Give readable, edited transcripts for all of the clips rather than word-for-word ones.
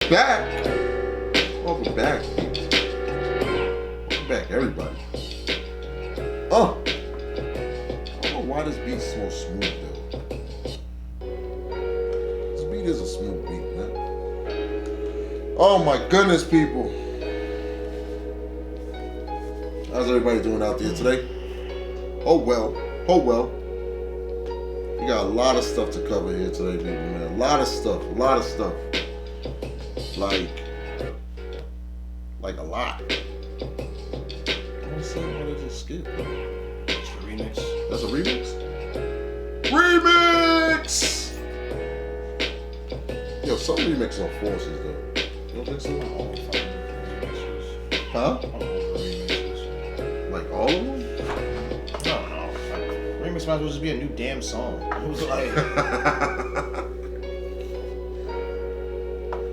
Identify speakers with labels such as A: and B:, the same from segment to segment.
A: back. Welcome back. Welcome back, everybody. I don't know why this beat's so smooth, though. This beat is a smooth beat, man. Oh, my goodness, people. How's everybody doing out there today? Oh, well. We got a lot of stuff to cover here today, people, man. A lot of stuff. Like a lot. I don't see what I just skipped.
B: It's a remix.
A: That's a remix? Remix! Yo, some remixes are forces, though. You don't think so?
B: All fucking remixes.
A: Huh?
B: All remixes.
A: Like all of them?
B: I don't know. Remix might as well just be a new damn song. It was like...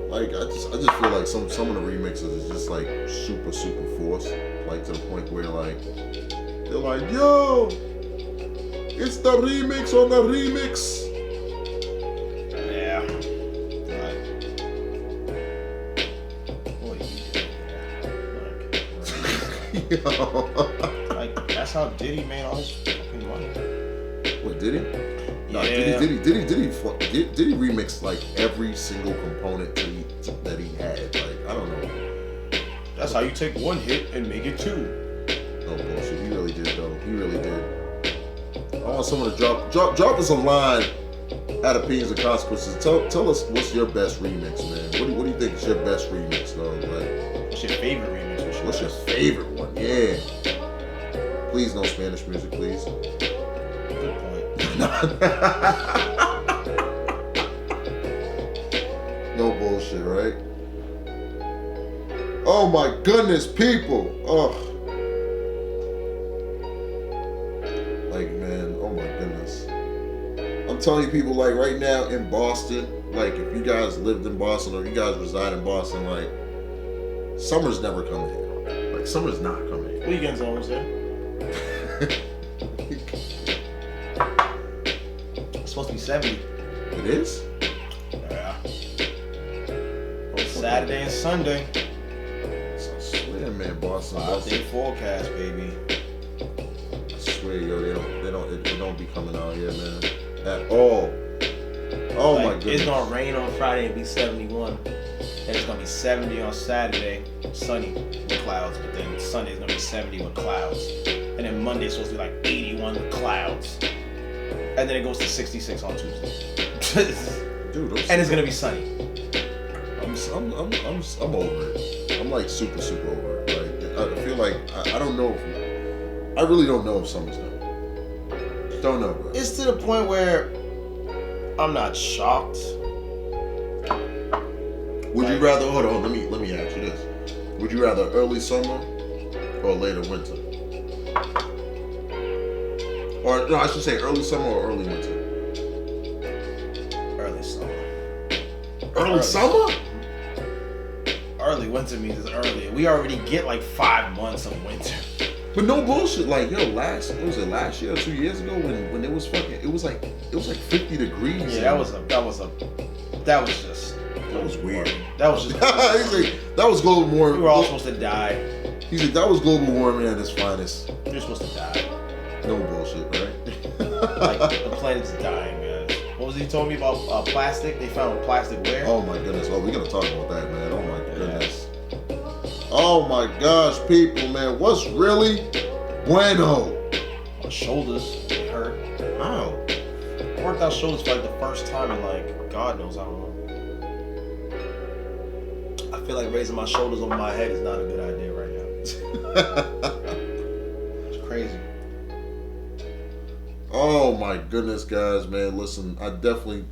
A: Like, I just feel like some of the remixes is just like super forced, like to the point where like they're like, yo, it's the remix on the remix.
B: Yeah. What you doing? Like, that's how Diddy made all his fucking money.
A: What, did he? No,
B: Yeah.
A: Did he remix like every single component that he had? Like, I don't know.
B: That's how you take one hit and make it two.
A: No bullshit. He really did, though. He really did. I want someone to drop us a line at Opinions and Consequences. Tell us what's your best remix, man. What do you think is your best remix, though? Like,
B: What's your favorite remix?
A: what's your favorite one? Yeah. Please, no Spanish music, please.
B: Good point.
A: No bullshit, right? Oh my goodness, people. Ugh. Like, man, oh my goodness. I'm telling you, people, like right now in Boston, like if you guys lived in Boston or you guys reside in Boston, like summer's never coming here. Like summer's not coming here.
B: Weekends almost there. It's supposed to be 70.
A: It is?
B: Yeah. Saturday and Sunday.
A: I swear, man, Boston.
B: 5-day forecast, baby.
A: I swear, yo, they don't be coming out here, man, at all. Oh
B: Like,
A: my goodness.
B: It's gonna rain on Friday and be 71. And it's gonna be 70 on Saturday, sunny with clouds. But then Sunday's gonna be 70 with clouds. And then Monday's supposed to be like 81 with clouds. And then it goes to 66 on Tuesday.
A: Dude,
B: and it's gonna be sunny.
A: I'm over it. I'm like super over it. Like I feel like I don't know if I really don't know if summer's done. Don't know, bro.
B: It's to the point where I'm not shocked.
A: Would you rather hold on? Let me ask you this. Would you rather early summer or later winter? Or no, I should say early summer or early winter.
B: Early summer.
A: Early summer?
B: Early winter means it's early. We already get like 5 months of winter.
A: But no bullshit. Like yo, last year or 2 years ago when it was fucking it was like 50 degrees.
B: Yeah, that was
A: weird.
B: That was just.
A: He's like, that was global warming.
B: We were all supposed to die.
A: He's like, that was global warming at its finest.
B: We were supposed to die.
A: No bullshit, right?
B: Like the planet's dying, guys. What was he told me about plastic? They found plastic where?
A: Oh my goodness. Oh, we're gonna talk about that, man. Oh my goodness. Oh my gosh, people, man. What's really bueno?
B: My shoulders they hurt.
A: Wow.
B: I worked out shoulders for like the first time in like God knows how long. I feel like raising my shoulders over my head is not a good idea right now. It's crazy.
A: Oh my goodness, guys, man. Listen, I definitely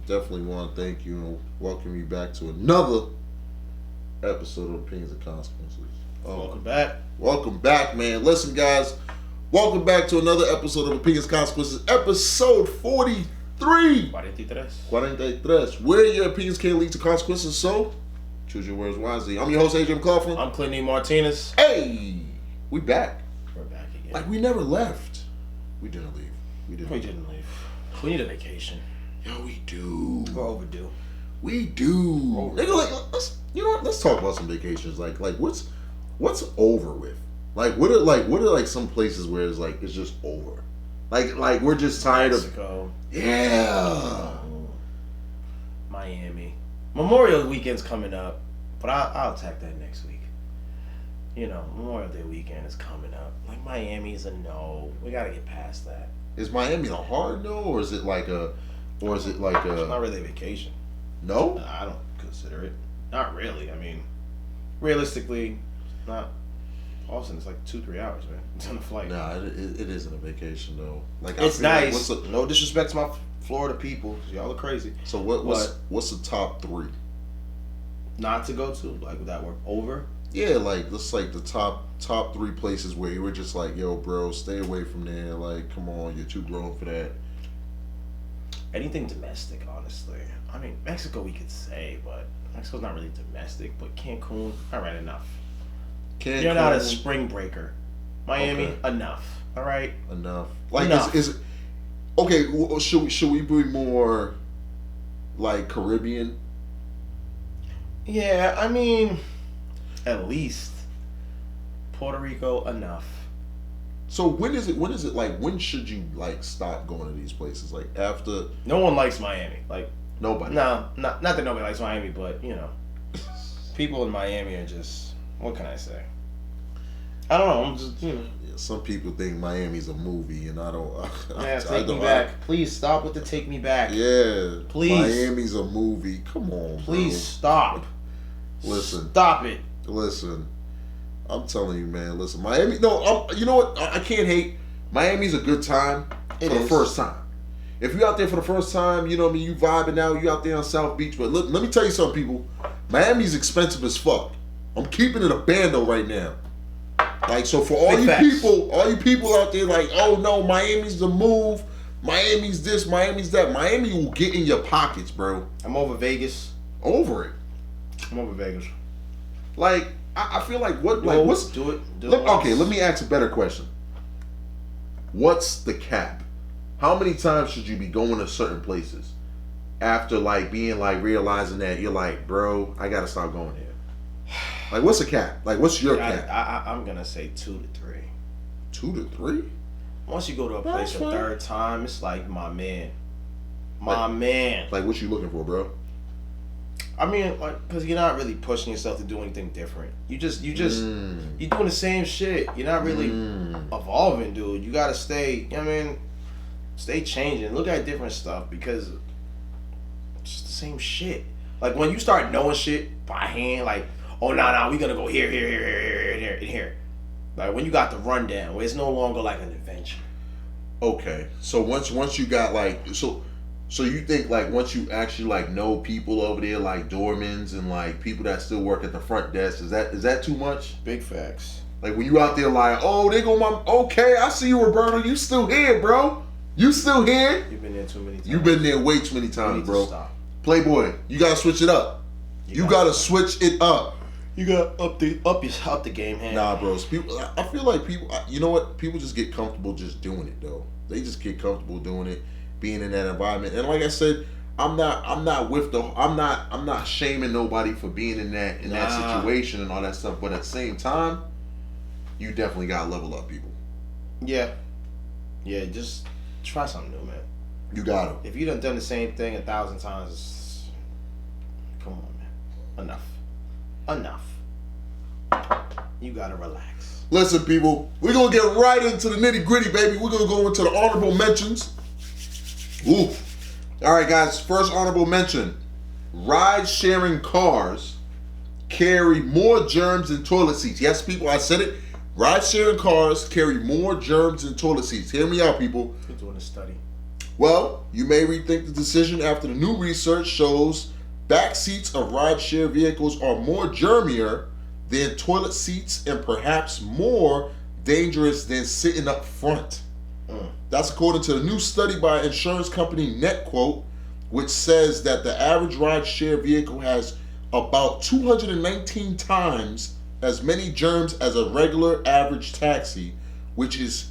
A: want to thank you and welcome you back to another episode of Opinions and Consequences.
B: Welcome back.
A: Welcome back, man. Listen, guys. Welcome back to another episode of Opinions and Consequences, episode 43. 43. Where your opinions can't lead to consequences, so choose your words wisely. I'm your host, AJ McLaughlin.
B: I'm Brittney Martinez.
A: Hey, we back.
B: We're back again.
A: Like we never left. We didn't leave.
B: We didn't leave. We need a vacation.
A: Yo, we do.
B: We're overdue.
A: We do. Nigga, like, you know what? Let's talk about some vacations. Like what's over with? Like what are some places where it's like it's just over? Like we're just tired
B: Mexico.
A: of. Yeah.
B: Miami. Memorial weekend's coming up, but I'll attack that next week. You know, Memorial Day weekend is coming up. Like Miami's a no. We gotta get past that.
A: Is Miami a hard no, or is it like a?
B: It's not really a vacation.
A: No?
B: I don't consider it. Not really. I mean, realistically, not. Austin, it's like 2-3 hours, man. It's on a flight.
A: Nah, it isn't a vacation though. Like
B: it's nice. Like, no disrespect to my Florida people, 'cause y'all are crazy.
A: So what's the top 3?
B: Not to go to, like that we're over.
A: Yeah, like let's like the top 3 places where you were just like, yo, bro, stay away from there. Like, come on, you're too grown for that.
B: Anything domestic, honestly. I mean, Mexico we could say, but Mexico's not really domestic. But Cancun, all right, enough.
A: Cancun,
B: you're not a spring breaker. Miami, okay. Enough. All right,
A: enough. Like,
B: enough.
A: Is okay? Well, should we be more like Caribbean?
B: Yeah, I mean, at least Puerto Rico, enough.
A: So when is it like, when should you like stop going to these places? Like after.
B: No one likes Miami. Like
A: nobody.
B: No, not that nobody likes Miami, but you know, people in Miami are just, what can I say? I don't know. I'm just, you know.
A: Yeah, some people think Miami's a movie, and I don't.
B: Take me back. Please stop with the take me back.
A: Yeah.
B: Please.
A: Miami's a movie. Come on.
B: Please stop.
A: Listen.
B: Stop it.
A: Listen. I'm telling you, man. Listen, Miami. No, you know what? I can't hate. Miami's a good time for the first time. If you're out there for the first time, you know what I mean. You vibing out. You out there on South Beach. But look, let me tell you something, people. Miami's expensive as fuck. I'm keeping it a bando right now. Like, so for all you people out there, like, oh no, Miami's the move. Miami's this. Miami's that. Miami will get in your pockets, bro.
B: I'm over Vegas.
A: Over it.
B: I'm over Vegas.
A: Like. I feel like what's
B: do it.
A: Okay, let me ask a better question. What's the cap? How many times should you be going to certain places after like being like realizing that you're like, bro, I gotta stop going here? Like, what's the cap? Like, what's your cap?
B: I'm gonna say 2 to 3.
A: 2 to 3?
B: Once you go to a place a third time, it's like my man.
A: Like, what you looking for, bro?
B: I mean, like, because you're not really pushing yourself to do anything different. You're doing the same shit. You're not really evolving, dude. You gotta stay, you know what I mean? Stay changing. Look at different stuff, because it's just the same shit. Like, when you start knowing shit by hand, like, oh, nah, we gonna go here, and here. Like, when you got the rundown, where it's no longer like an adventure.
A: Okay. So once you got like, so you think like once you actually like know people over there, like doormans and like people that still work at the front desk, is that too much?
B: Big facts.
A: Like when you out there like, oh, they go okay, I see you, Roberto. You still here, bro? You still here?
B: You've been there too many times.
A: You've been there way too many times, bro. Stop. Playboy, you gotta switch it up. You gotta switch it up.
B: You gotta up the game, hand.
A: Nah, bros. People, I feel like people. You know what? People just get comfortable just doing it though. They just get comfortable doing it, being in that environment. And like I said, I'm not shaming nobody for being in that situation and all that stuff. But at the same time, you definitely gotta level up, people.
B: Yeah, just try something new, man.
A: You gotta.
B: If you done the same thing 1,000 times, come on, man. Enough. You gotta relax.
A: Listen, people, we're gonna get right into the nitty gritty, baby. We're gonna go into the honorable mentions. Ooh. All right, guys. First honorable mention: ride-sharing cars carry more germs than toilet seats. Yes, people, I said it. Ride-sharing cars carry more germs than toilet seats. Hear me out, people.
B: We're doing a study.
A: Well, you may rethink the decision after the new research shows back seats of ride-share vehicles are more germier than toilet seats and perhaps more dangerous than sitting up front. That's according to the new study by insurance company NetQuote, which says that the average ride-share vehicle has about 219 times as many germs as a regular average taxi, which is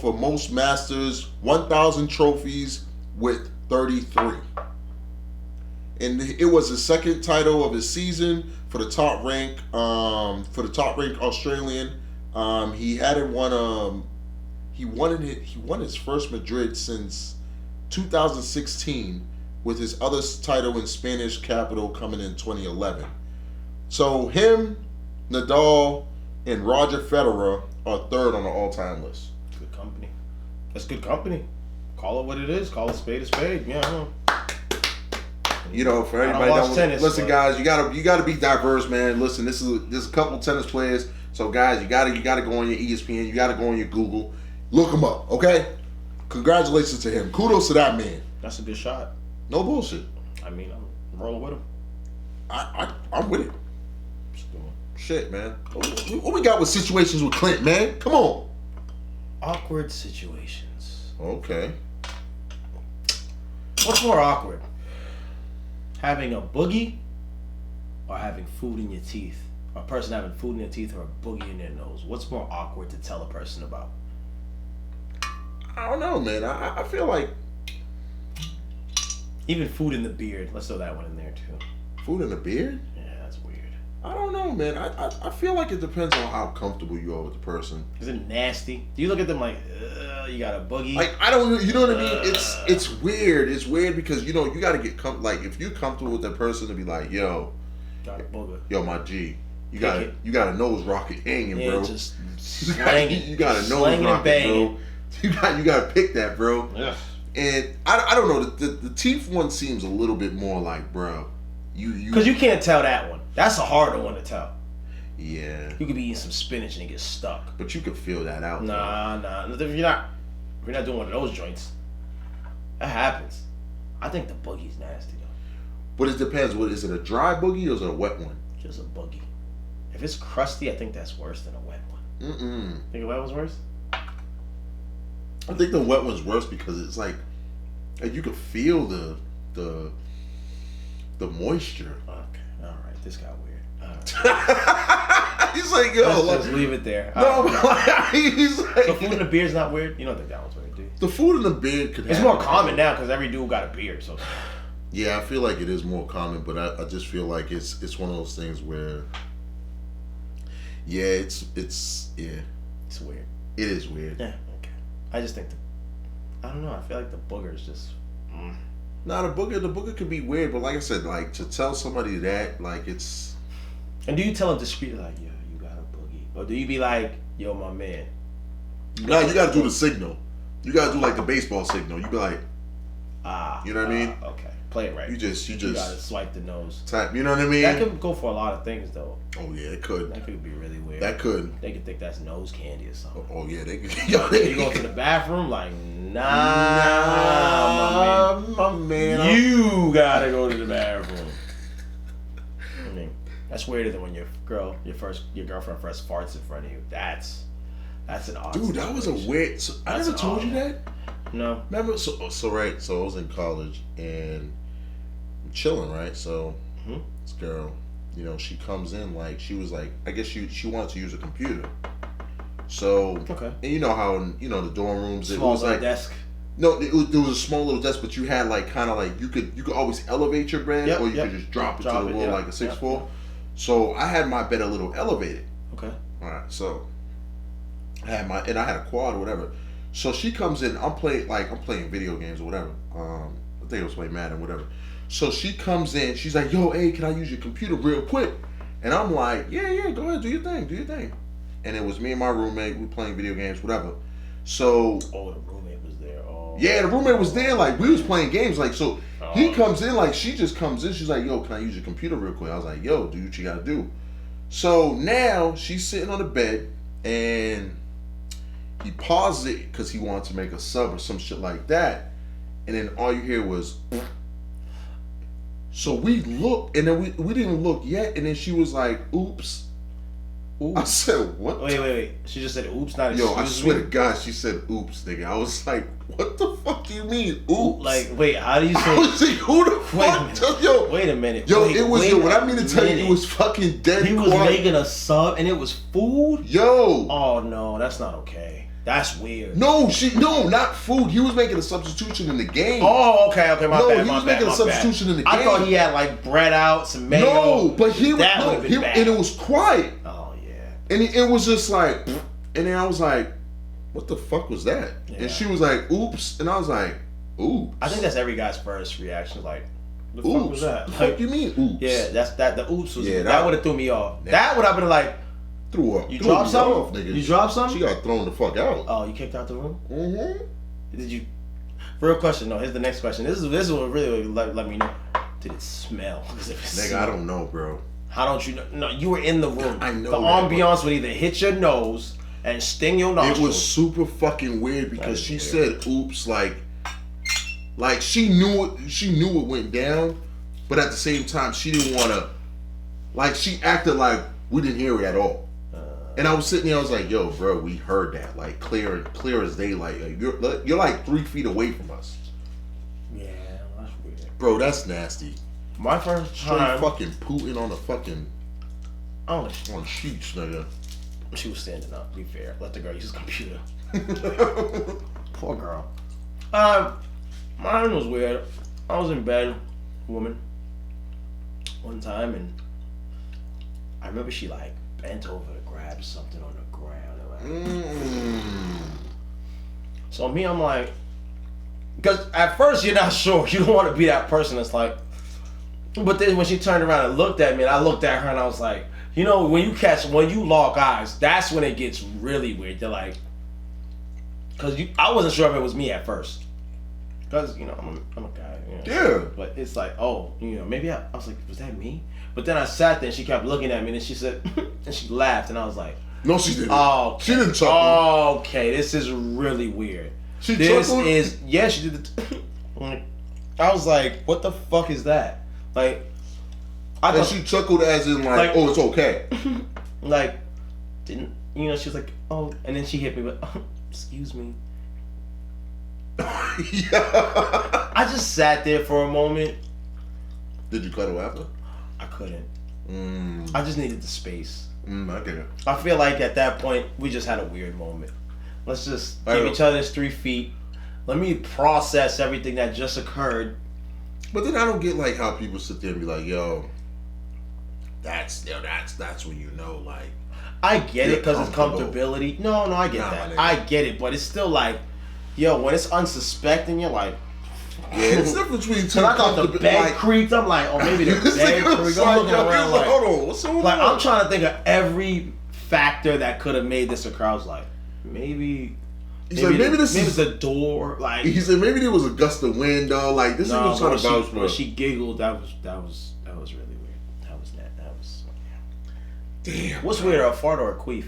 A: for most Masters, 1,000 trophies with 33. And it was his second title of his season for the top rank Australian. He hadn't won he won his first Madrid since 2016, with his other title in Spanish capital coming in 2011. So him, Nadal, and Roger Federer are third on the all-time list.
B: Good company. That's good company. Call it what it is. Call it spade a spade. Yeah, I know.
A: You know, for anybody that listen, guys, you gotta be diverse, man. Listen, this is a couple tennis players. So guys, you gotta go on your ESPN, you gotta go on your Google, look them up, okay? Congratulations to him. Kudos to that man.
B: That's a good shot.
A: No bullshit.
B: I mean, I'm rolling with him.
A: I'm with it. Shit, man. What we got with situations with Clint, man? Come on.
B: Awkward situations.
A: Okay.
B: What's more awkward? Having a boogie or having food in your teeth? A person having food in their teeth or a boogie in their nose? What's more awkward to tell a person about?
A: I don't know, man. I feel like...
B: Even food in the beard. Let's throw that one in there, too.
A: Food in the beard?
B: Yeah, that's weird.
A: I don't know, man. I feel like it depends on how comfortable you are with the person.
B: Is it nasty? Do you look at them like, you got a boogie?
A: Like, I don't, you know what I mean? It's weird. It's weird because, you know, you got to get like, if you're comfortable with that person to be like, yo,
B: got a booger.
A: Yo, my G, you got a nose rocket hanging, bro.
B: Just slanging.
A: You got a nose rocket, bro. You got to pick that, bro.
B: Yeah.
A: And I don't know. The teeth one seems a little bit more like, bro.
B: Because you can't tell that one. That's a harder one to tell.
A: Yeah.
B: You could be eating some spinach and it get stuck.
A: But you could feel that out.
B: Nah. If you're not doing one of those joints, that happens. I think the boogie's nasty though.
A: But it depends. What is it? A dry boogie or is it a wet one?
B: Just a boogie. If it's crusty, I think that's worse than a wet one. Think a wet one's worse?
A: I think the wet one's worse because it's like you can feel the moisture.
B: Okay, all right. This got weird.
A: He's like, yo,
B: let's just leave it there.
A: No, he's like,
B: the food in the beard's not weird. You don't think that one's weird, do you?
A: The food in the beard could.
B: It's more common now because every dude got a beard. So.
A: Yeah, I feel like it is more common, but I just feel like it's one of those things where. Yeah, it's
B: weird.
A: It is weird.
B: Yeah. Okay. I just think I don't know. I feel like the booger is just.
A: Nah, the booger could be weird, but like I said, like to tell somebody that, like it's.
B: And do you tell them discreetly, like, yo, you got a boogie, or do you be like, yo, my man?
A: Nah, you gotta do the signal. You gotta do like the baseball signal. You be like, you know what I mean?
B: Okay, play it right. You gotta swipe the nose.
A: Tap. You know what I mean?
B: That could go for a lot of things, though.
A: Oh yeah, it could.
B: That could be really weird.
A: That could.
B: They could think that's nose candy or something.
A: Oh yeah, they could.
B: You go to the bathroom, like, nah,
A: my man.
B: You gotta go to the bathroom. I mean, that's weirder than when your girlfriend first farts in front of you. That's an odd.
A: Dude, that was a weird. I never told you that.
B: No.
A: Remember? So I was in college and I'm chilling, right? So this girl, you know, she comes in like she was like, I guess she wanted to use a computer. So and you know how the dorm rooms
B: small
A: it was like
B: desk.
A: No, there was a small little desk, but you had like kind of like you could always elevate your bed or you could just drop it to the wall like a 6'4". So I had my bed a little elevated.
B: Okay.
A: All right. So I had I had a quad or whatever. So she comes in. I'm playing video games or whatever. I think I was playing Madden or whatever. So she comes in. She's like, "Yo, hey, can I use your computer real quick?" And I'm like, "Yeah, go ahead, do your thing." And it was me and my roommate. We were playing video games, whatever. So.
B: Oh, the roommate was there. Oh.
A: Yeah, the roommate was there. Like we was playing games. Like so, he comes in. Like she just comes in. She's like, "Yo, can I use your computer real quick?" I was like, "Yo, do what you gotta do." So now she's sitting on the bed and he paused it because he wanted to make a sub or some shit like that. And then all you hear was. So we looked and then we didn't look yet. And then she was like, "Oops." I said, "What?"
B: Wait. She just said, "Oops," not
A: Yo, I swear to God, she said, "Oops," nigga. I was like, "What the fuck do you mean, oops?"
B: Like, wait, how do you say?
A: I was like, "Who the fuck?" Yo,
B: wait a minute.
A: Yo, it was yo. What I mean to tell you, it was fucking dead.
B: He was making a sub, and it was food.
A: Yo.
B: Oh no, that's not okay. That's weird.
A: No, not food. He was making a substitution in the game.
B: Oh, okay, my bad.
A: He was making a substitution in the game.
B: I thought he had like bread out, some mayo.
A: No, but he was
B: bad.
A: And it was quiet.
B: Oh yeah.
A: And it was just like, and then I was like, "What the fuck was that?" Yeah. And she was like, "Oops," and I was like, "Oops."
B: I think that's every guy's first reaction. Like, the fuck was that?
A: The fuck you mean, oops?
B: Yeah, the oops was
A: that
B: would have threw me off. That would have been like.
A: Threw up.
B: You dropped something?
A: Nigga.
B: You dropped something?
A: She got thrown the fuck out.
B: Oh, you kicked out the room?
A: Mm-hmm.
B: Did you? Real question. No, here's the next question. This is what really let me know. Did it smell?
A: Nigga, I don't know, bro.
B: How don't you know? No, you were in the room.
A: I know.
B: The ambiance would either hit your nose and sting your nostrils.
A: It was super fucking weird because she said "oops" like she knew it went down, but at the same time she didn't want to. Like she acted like we didn't hear it at all. And I was sitting there, I was like, "Yo, bro, we heard that, like clear as daylight. Like, you're like 3 feet away from us."
B: Yeah, that's weird.
A: Bro, that's nasty.
B: My first time,
A: fucking Putin on a fucking
B: on
A: sheets, nigga.
B: She was standing up. Be fair, let the girl use his computer. Poor girl. Mine was weird. I was in bed, woman, one time, and I remember she like bent over to grab something on the ground. And, like, So me, I'm like, because at first you're not sure. You don't want to be that person that's like, but then when she turned around and looked at me, and I looked at her and I was like, you know, when you lock eyes, that's when it gets really weird. They're like, because I wasn't sure if it was me at first. Because, you know, I'm a guy. You know,
A: yeah.
B: But it's like, oh, you know, maybe I was like, was that me? But then I sat there and she kept looking at me and she said, and she laughed and I was like,
A: no, she didn't.
B: Oh, okay.
A: She didn't chuckle.
B: Oh, okay, this is really weird.
A: She
B: chuckled?
A: Yeah,
B: she did I was like, what the fuck is that? Like, I thought
A: she chuckled as in like, oh, it's okay.
B: Like, didn't, you know, she was like, oh, and then she hit me with, oh, excuse me.
A: Yeah.
B: I just sat there for a moment.
A: Did you cuddle after?
B: I couldn't. I just needed the space.
A: I get it.
B: I feel like at that point, we just had a weird moment. Let's just give each other 3 feet. Let me process everything that just occurred.
A: But then I don't get like how people sit there and be like, yo, that's when you know, like.
B: I get it because it's comfortability. No, I get that. I get it, but it's still like, yo, when it's unsuspecting, you're like,
A: yeah, it's different between two.
B: I thought the bed creaked. I'm like, oh, maybe the bed creaked. I'm looking around like,
A: hold on, what's going on?
B: Like, I'm trying to think of every factor that could have made this occur. I was like, maybe this is the door. Like,
A: he said maybe there was a gust of wind though. Like this is trying to vouch for.
B: When she giggled, that was really weird. That was
A: damn.
B: What's weirder, a fart or a queef?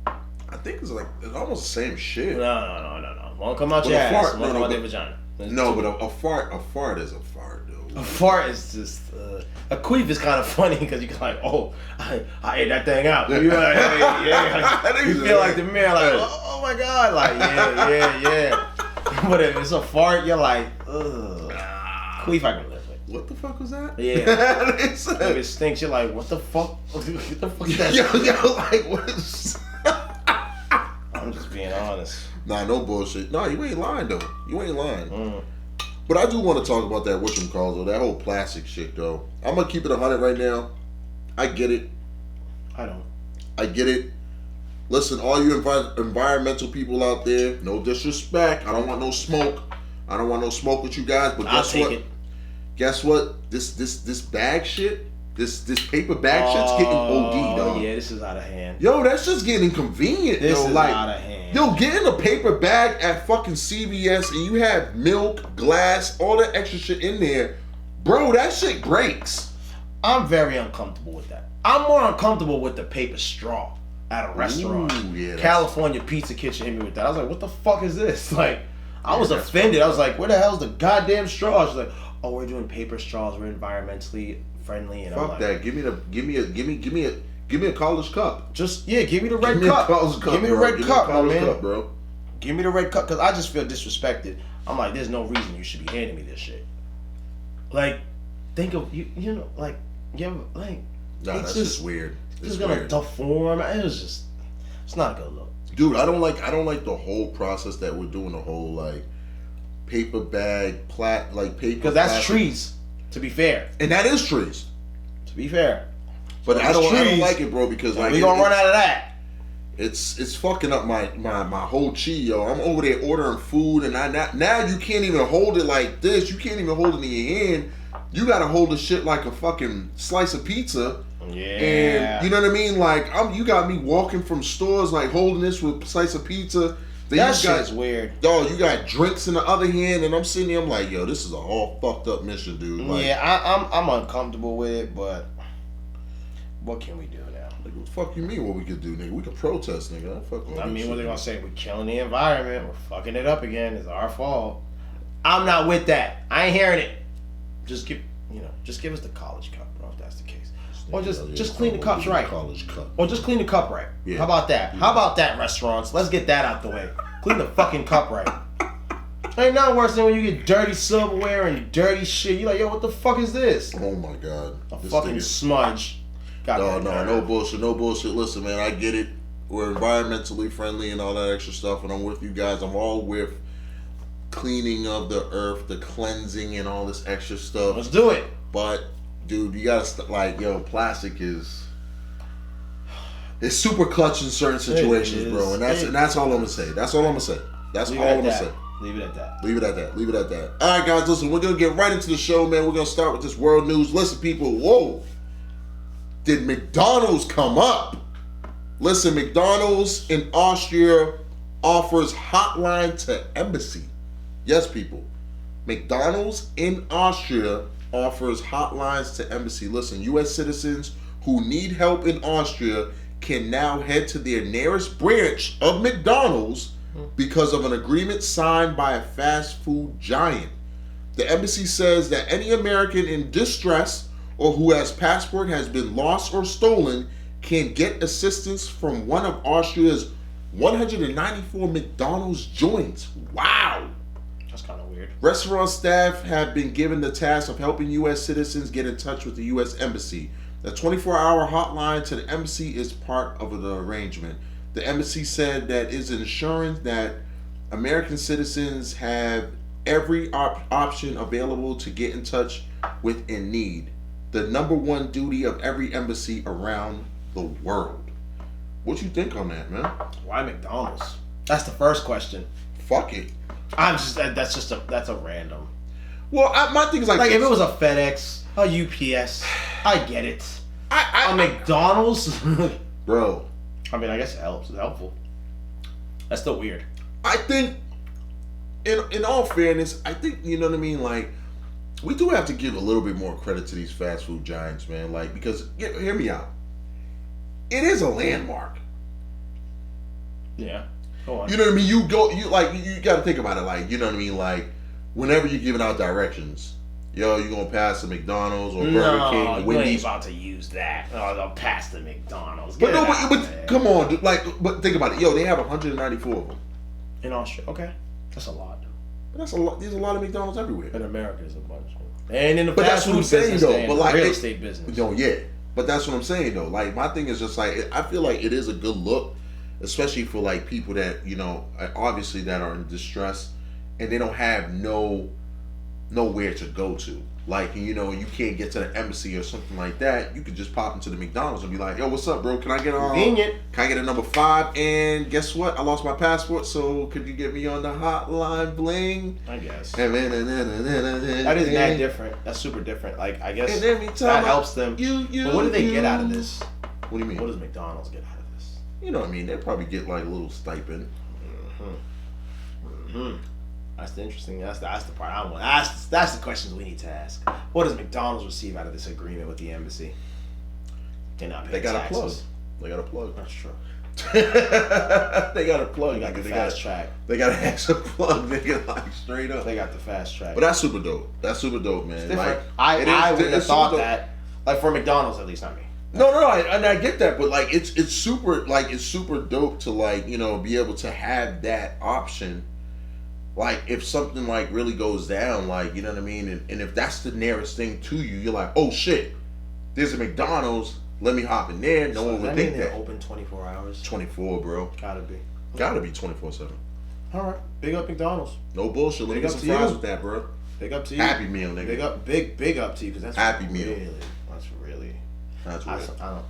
A: I think it's almost the same shit.
B: No. Won't come out your ass. Won't come out their vagina.
A: No, but a fart is a fart, dude.
B: A fart is just a queef is kind of funny because you can like, oh, I ate that thing out. You're like, yeah. You feel like the mirror, like, oh my god, like yeah. But if it's a fart, you're like, ugh. Queef, I can live with.
A: What the fuck was that?
B: Yeah. If it stinks, you're like, what the fuck? What the fuck is that?
A: Yo, like what is?
B: I'm just being honest.
A: Nah, no bullshit. Nah, you ain't lying though. You ain't lying. But I do want to talk about that whatchamacallit though, that whole plastic shit though. I'm gonna keep it 100 right now. I get it.
B: I don't.
A: I get it. Listen, all you environmental people out there, no disrespect. I don't want no smoke. I don't want no smoke with you guys. But guess what? Guess what? This bag shit. This paper bag shit's getting OD, though.
B: Yeah, this is out of hand.
A: Yo, that's just getting inconvenient,
B: this
A: yo.
B: Is
A: like,
B: out of hand.
A: Yo, getting a paper bag at fucking CVS and you have milk, glass, all that extra shit in there, bro, that shit breaks.
B: I'm very uncomfortable with that. I'm more uncomfortable with the paper straw at a restaurant.
A: Ooh, yeah,
B: California Pizza Kitchen hit me with that. I was like, what the fuck is this? Like, I was offended. I was like, where the hell's the goddamn straw? She's like, oh, we're doing paper straws. We're environmentally friendly. And
A: fuck
B: I'm like,
A: that. Give me a college cup.
B: Just give me the red cup. Give me the red cup, my man.
A: Bro.
B: Give me the red cup because I just feel disrespected. I'm like, there's no reason you should be handing me this shit. Like, think of you know, like, like.
A: Nah, that's just weird.
B: It's gonna deform. It's not a good look.
A: Dude, I don't like the whole process that we're doing. The whole like paper bag, paper.
B: Because that's plastic. Trees. To be fair,
A: and that is trees.
B: To be fair,
A: but I don't like it, bro. Because like
B: we gonna run out of that.
A: It's fucking up my whole chi, yo. I'm over there ordering food, and now you can't even hold it like this. You can't even hold it in your hand. You gotta hold the shit like a fucking slice of pizza.
B: Yeah.
A: And you know what I mean? Like you got me walking from stores like holding this with a slice of pizza.
B: Then that shit's weird.
A: Dog, you got drinks in the other hand, and I'm sitting there. I'm like, yo, this is a all fucked up mission, dude. Like,
B: yeah, I'm uncomfortable with it, but what can we do now?
A: Like, what the fuck you mean? What we could do, nigga? We could protest, nigga.
B: I mean, what they gonna say? We're killing the environment. We're fucking it up again. It's our fault. I'm not with that. I ain't hearing it. Just give us the college cup, bro. If that's the case. Or just clean the cups right.
A: College cup.
B: Or just clean the cup right. Yeah. How about that? Yeah. How about that, restaurants? Let's get that out the way. Clean the fucking cup right. Ain't nothing worse than when you get dirty silverware and dirty shit. You're like, yo, what the fuck is this?
A: Oh my god.
B: A fucking smudge.
A: No bullshit. Listen, man, I get it. We're environmentally friendly and all that extra stuff, and I'm with you guys. I'm all with cleaning of the earth, the cleansing, and all this extra stuff.
B: Let's do it.
A: But dude, you gotta plastic is. It's super clutch in certain situations, bro, and that's all I'm gonna say. That's all I'm gonna say. That's all I'm gonna say.
B: Leave it at that.
A: Leave it at that. Leave it at that. All right, guys, listen, we're going to get right into the show, man. We're going to start with this world news. Listen, people, whoa. Did McDonald's come up? Listen, McDonald's in Austria offers hotline to embassy. Yes, people. McDonald's in Austria offers hotlines to embassy. Listen, U.S. citizens who need help in Austria can now head to their nearest branch of McDonald's because of an agreement signed by a fast food giant. The embassy says that any American in distress or who has passport has been lost or stolen can get assistance from one of Austria's 194 McDonald's joints. Wow.
B: That's kind of weird.
A: Restaurant staff have been given the task of helping U.S. citizens get in touch with the U.S. Embassy. The 24-hour hotline to the embassy is part of the arrangement. The embassy said that is ensuring that American citizens have every option available to get in touch with in need. The number one duty of every embassy around the world. What you think on that, man?
B: Why McDonald's? That's the first question.
A: Fuck it.
B: That's a random.
A: Well, my thing is like
B: if it was a FedEx, a UPS, I get it. A McDonald's,
A: bro.
B: I mean, I guess it helps. It's helpful. That's still weird.
A: I think, in all fairness, I think, you know what I mean? Like, we do have to give a little bit more credit to these fast food giants, man. Like, because, hear me out. It is a landmark.
B: Yeah. Go on.
A: You know what I mean? You got to think about it. Like, you know what I mean? Like, whenever you're giving out directions, you're going to pass a McDonald's or Burger King or Wendy's.
B: You ain't about to use that. Oh, they'll pass the McDonald's.
A: But come on. But think about it. They have 194 of them.
B: In Austria. Okay. That's a lot.
A: But that's a lot. There's a lot of McDonald's everywhere.
B: In America, there's a bunch. And in the fast food business, but like real estate business.
A: Yeah. But that's what I'm saying, though. Like, my thing is just like, I feel like it is a good look, especially for like people that, obviously that are in distress and they don't have nowhere to go to. Like, you can't get to the embassy or something like that. You could just pop into the McDonald's and be like, yo, what's up, bro? Can I get
B: convenient?
A: Can I get a number 5? And guess what? I lost my passport, so could you get me on the hotline, bling?
B: I guess.
A: That
B: is that different. That's super different. Like, I guess that helps them. But what do they get out of this?
A: What do you mean?
B: What does McDonald's get out of this?
A: You know what I mean? They probably get like a little stipend.
B: That's the interesting. That's the part I want. That's the questions we need to ask. What does McDonald's receive out of this agreement with the embassy? They're not paying taxes.
A: They got a plug.
B: That's true.
A: They got a plug.
B: They got the fast track.
A: They got an extra plug. They get like straight up.
B: They got the fast track.
A: But that's super dope. That's super dope, man.
B: It's different. Like, I wouldn't have thought that. Like for McDonald's, at least, not me.
A: No, I get that, but like it's super dope to like be able to have that option. Like, if something, like, really goes down, like, you know what I mean? And if that's the nearest thing to you, you're like, oh, shit, there's a McDonald's. Let me hop in there. No one would think that.
B: They're open 24 hours?
A: 24, bro.
B: Gotta be.
A: Gotta be 24/7.
B: All right. Big up McDonald's.
A: No bullshit. Let me get some fries with that, bro.
B: Big up to you.
A: Happy meal, nigga.
B: Big up to you, because that's
A: Happy meal.
B: That's really.
A: That's real.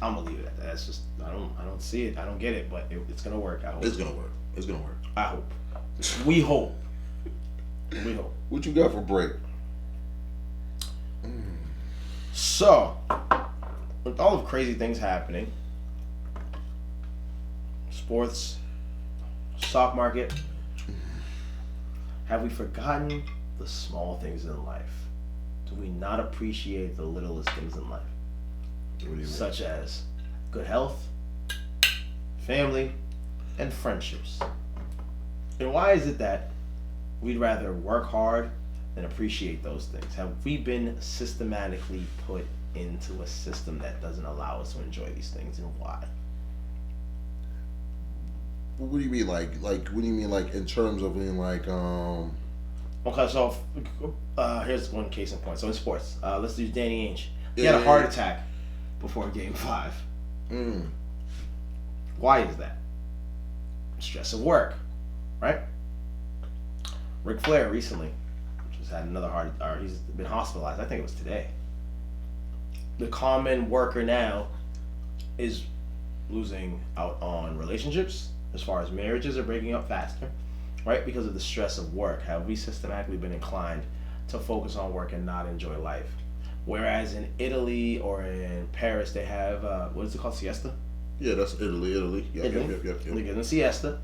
B: I'm gonna leave it at that. That's just, I don't see it. I don't get it, but it's gonna work. I hope.
A: It's gonna work. It's gonna work.
B: I hope. We hope.
A: What you got for break?
B: So, with all of crazy things happening, sports, stock market, have we forgotten the small things in life? Do we not appreciate the littlest things in life?
A: What do you mean?
B: Such as good health, family, and friendships. And why is it that we'd rather work hard than appreciate those things? Have we been systematically put into a system that doesn't allow us to enjoy these things, and why?
A: What do you mean, like? What do you mean, like, in terms of being like,
B: Okay, so here's one case in point. So in sports, let's do Danny Ainge. He had a heart attack before Game 5. Why is that? Stress of work, right? Ric Flair recently just had another he's been hospitalized. I think it was today. the common worker now is losing out on relationships as far as marriages are breaking up faster, right? Because of the stress of work. Have we systematically been inclined to focus on work and not enjoy life? Whereas in Italy or in Paris, they have, what is it called, siesta?
A: Yeah, that's Italy. Yep.
B: They get in siesta,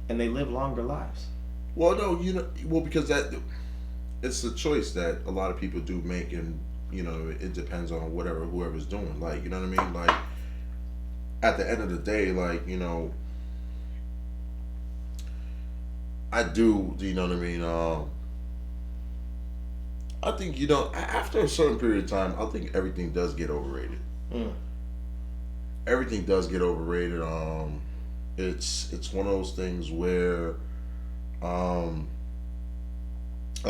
B: and they live longer lives.
A: Well, no, because it's a choice that a lot of people do make, and it depends on whoever's doing. Like, you know what I mean? Like, at the end of the day, like, I do. You know what I mean? I think after a certain period of time, I think everything does get overrated. Everything does get overrated. It's one of those things where, I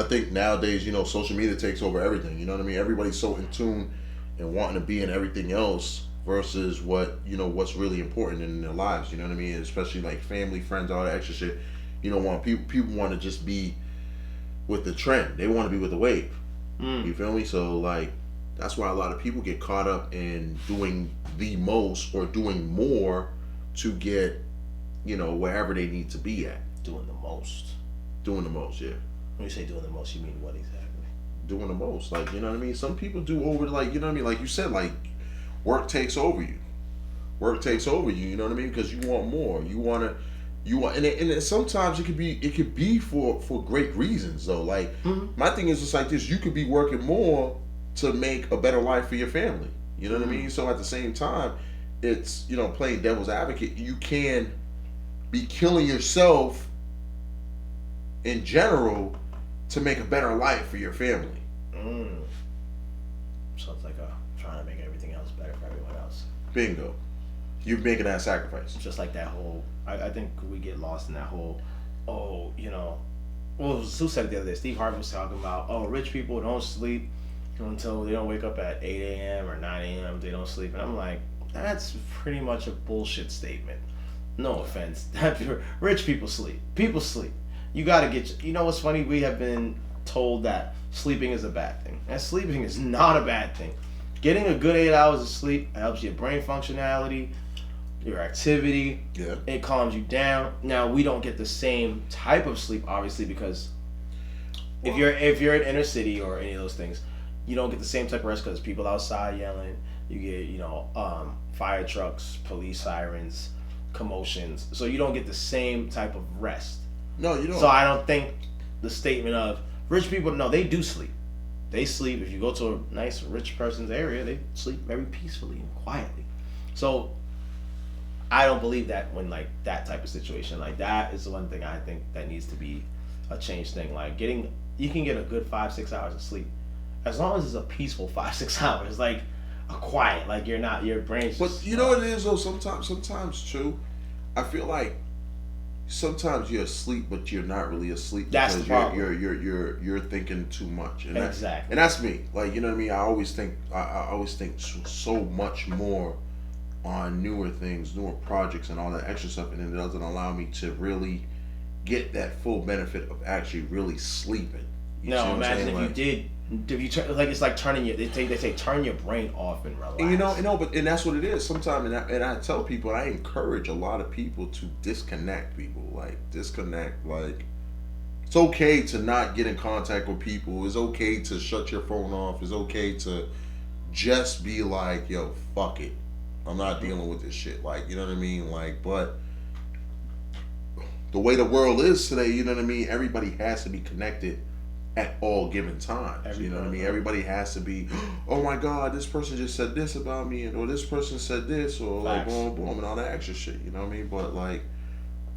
A: think nowadays, social media takes over everything. You know what I mean? Everybody's so in tune and wanting to be in everything else versus what's really important in their lives. You know what I mean? Especially like family, friends, all that extra shit. People want to just be with the trend. They want to be with the wave. You feel me? So like, that's why a lot of people get caught up in doing the most or doing more to get, wherever they need to be at.
B: Doing the most,
A: yeah.
B: When you say doing the most, you mean what exactly?
A: Doing the most, like, you know what I mean? Some people do over, like, you know what I mean? Like you said, like, work takes over you. You know what I mean? Because you want more. And sometimes it could be for great reasons though. Like, my thing is just like this: you could be working more to make a better life for your family. You know what I mean? So at the same time, it's playing devil's advocate. You can be killing yourself in general to make a better life for your family.
B: Sounds like trying to make everything else better for everyone else.
A: Bingo. You're making that sacrifice.
B: Just like that whole, I think we get lost in that whole, well, who said it the other day? Steve Harvey was talking about, rich people don't sleep until they don't wake up at 8 a.m. or 9 a.m. They don't sleep. And I'm like, that's pretty much a bullshit statement. No offense. Rich people sleep. People sleep. You got to get, what's funny? We have been told that sleeping is a bad thing. And sleeping is not a bad thing. Getting a good 8 hours of sleep helps your brain functionality, your activity.
A: Yeah. It
B: calms you down. Now, we don't get the same type of sleep, obviously, because if you're in inner city or any of those things, you don't get the same type of rest because people outside yelling. You get, fire trucks, police sirens, commotions. So you don't get the same type of rest.
A: No, you don't.
B: So I don't think the statement of rich people, no, they do sleep. They sleep. If you go to a nice rich person's area, they sleep very peacefully and quietly. So I don't believe that when like that type of situation, like that is the one thing I think that needs to be a change thing. Like you can get a good 5-6 hours of sleep as long as it's a peaceful 5-6 hours, like a quiet, like your brain's just.
A: But you know what it is though. Sometimes too, I feel like sometimes you're asleep, but you're not really asleep.
B: That's
A: because
B: the problem.
A: You're thinking too much. And
B: exactly.
A: And that's me. Like, you know what I mean? I always think so much more on newer things, newer projects, and all that extra stuff, and it doesn't allow me to really get that full benefit of actually really sleeping.
B: No, imagine if you did. If you turn, like, it's like turning they say turn your brain off and relax.
A: And but that's what it is. Sometimes, and I tell people, I encourage a lot of people to disconnect. Like, it's okay to not get in contact with people. It's okay to shut your phone off. It's okay to just be like, yo, fuck it. I'm not dealing with this shit. Like, you know what I mean? Like, but the way the world is today, you know what I mean? Everybody has to be connected at all given times. You know what I mean? Everybody has to be, oh my God, this person just said this about me, or this person said this, or like boom, boom, and all that extra shit. You know what I mean? But like,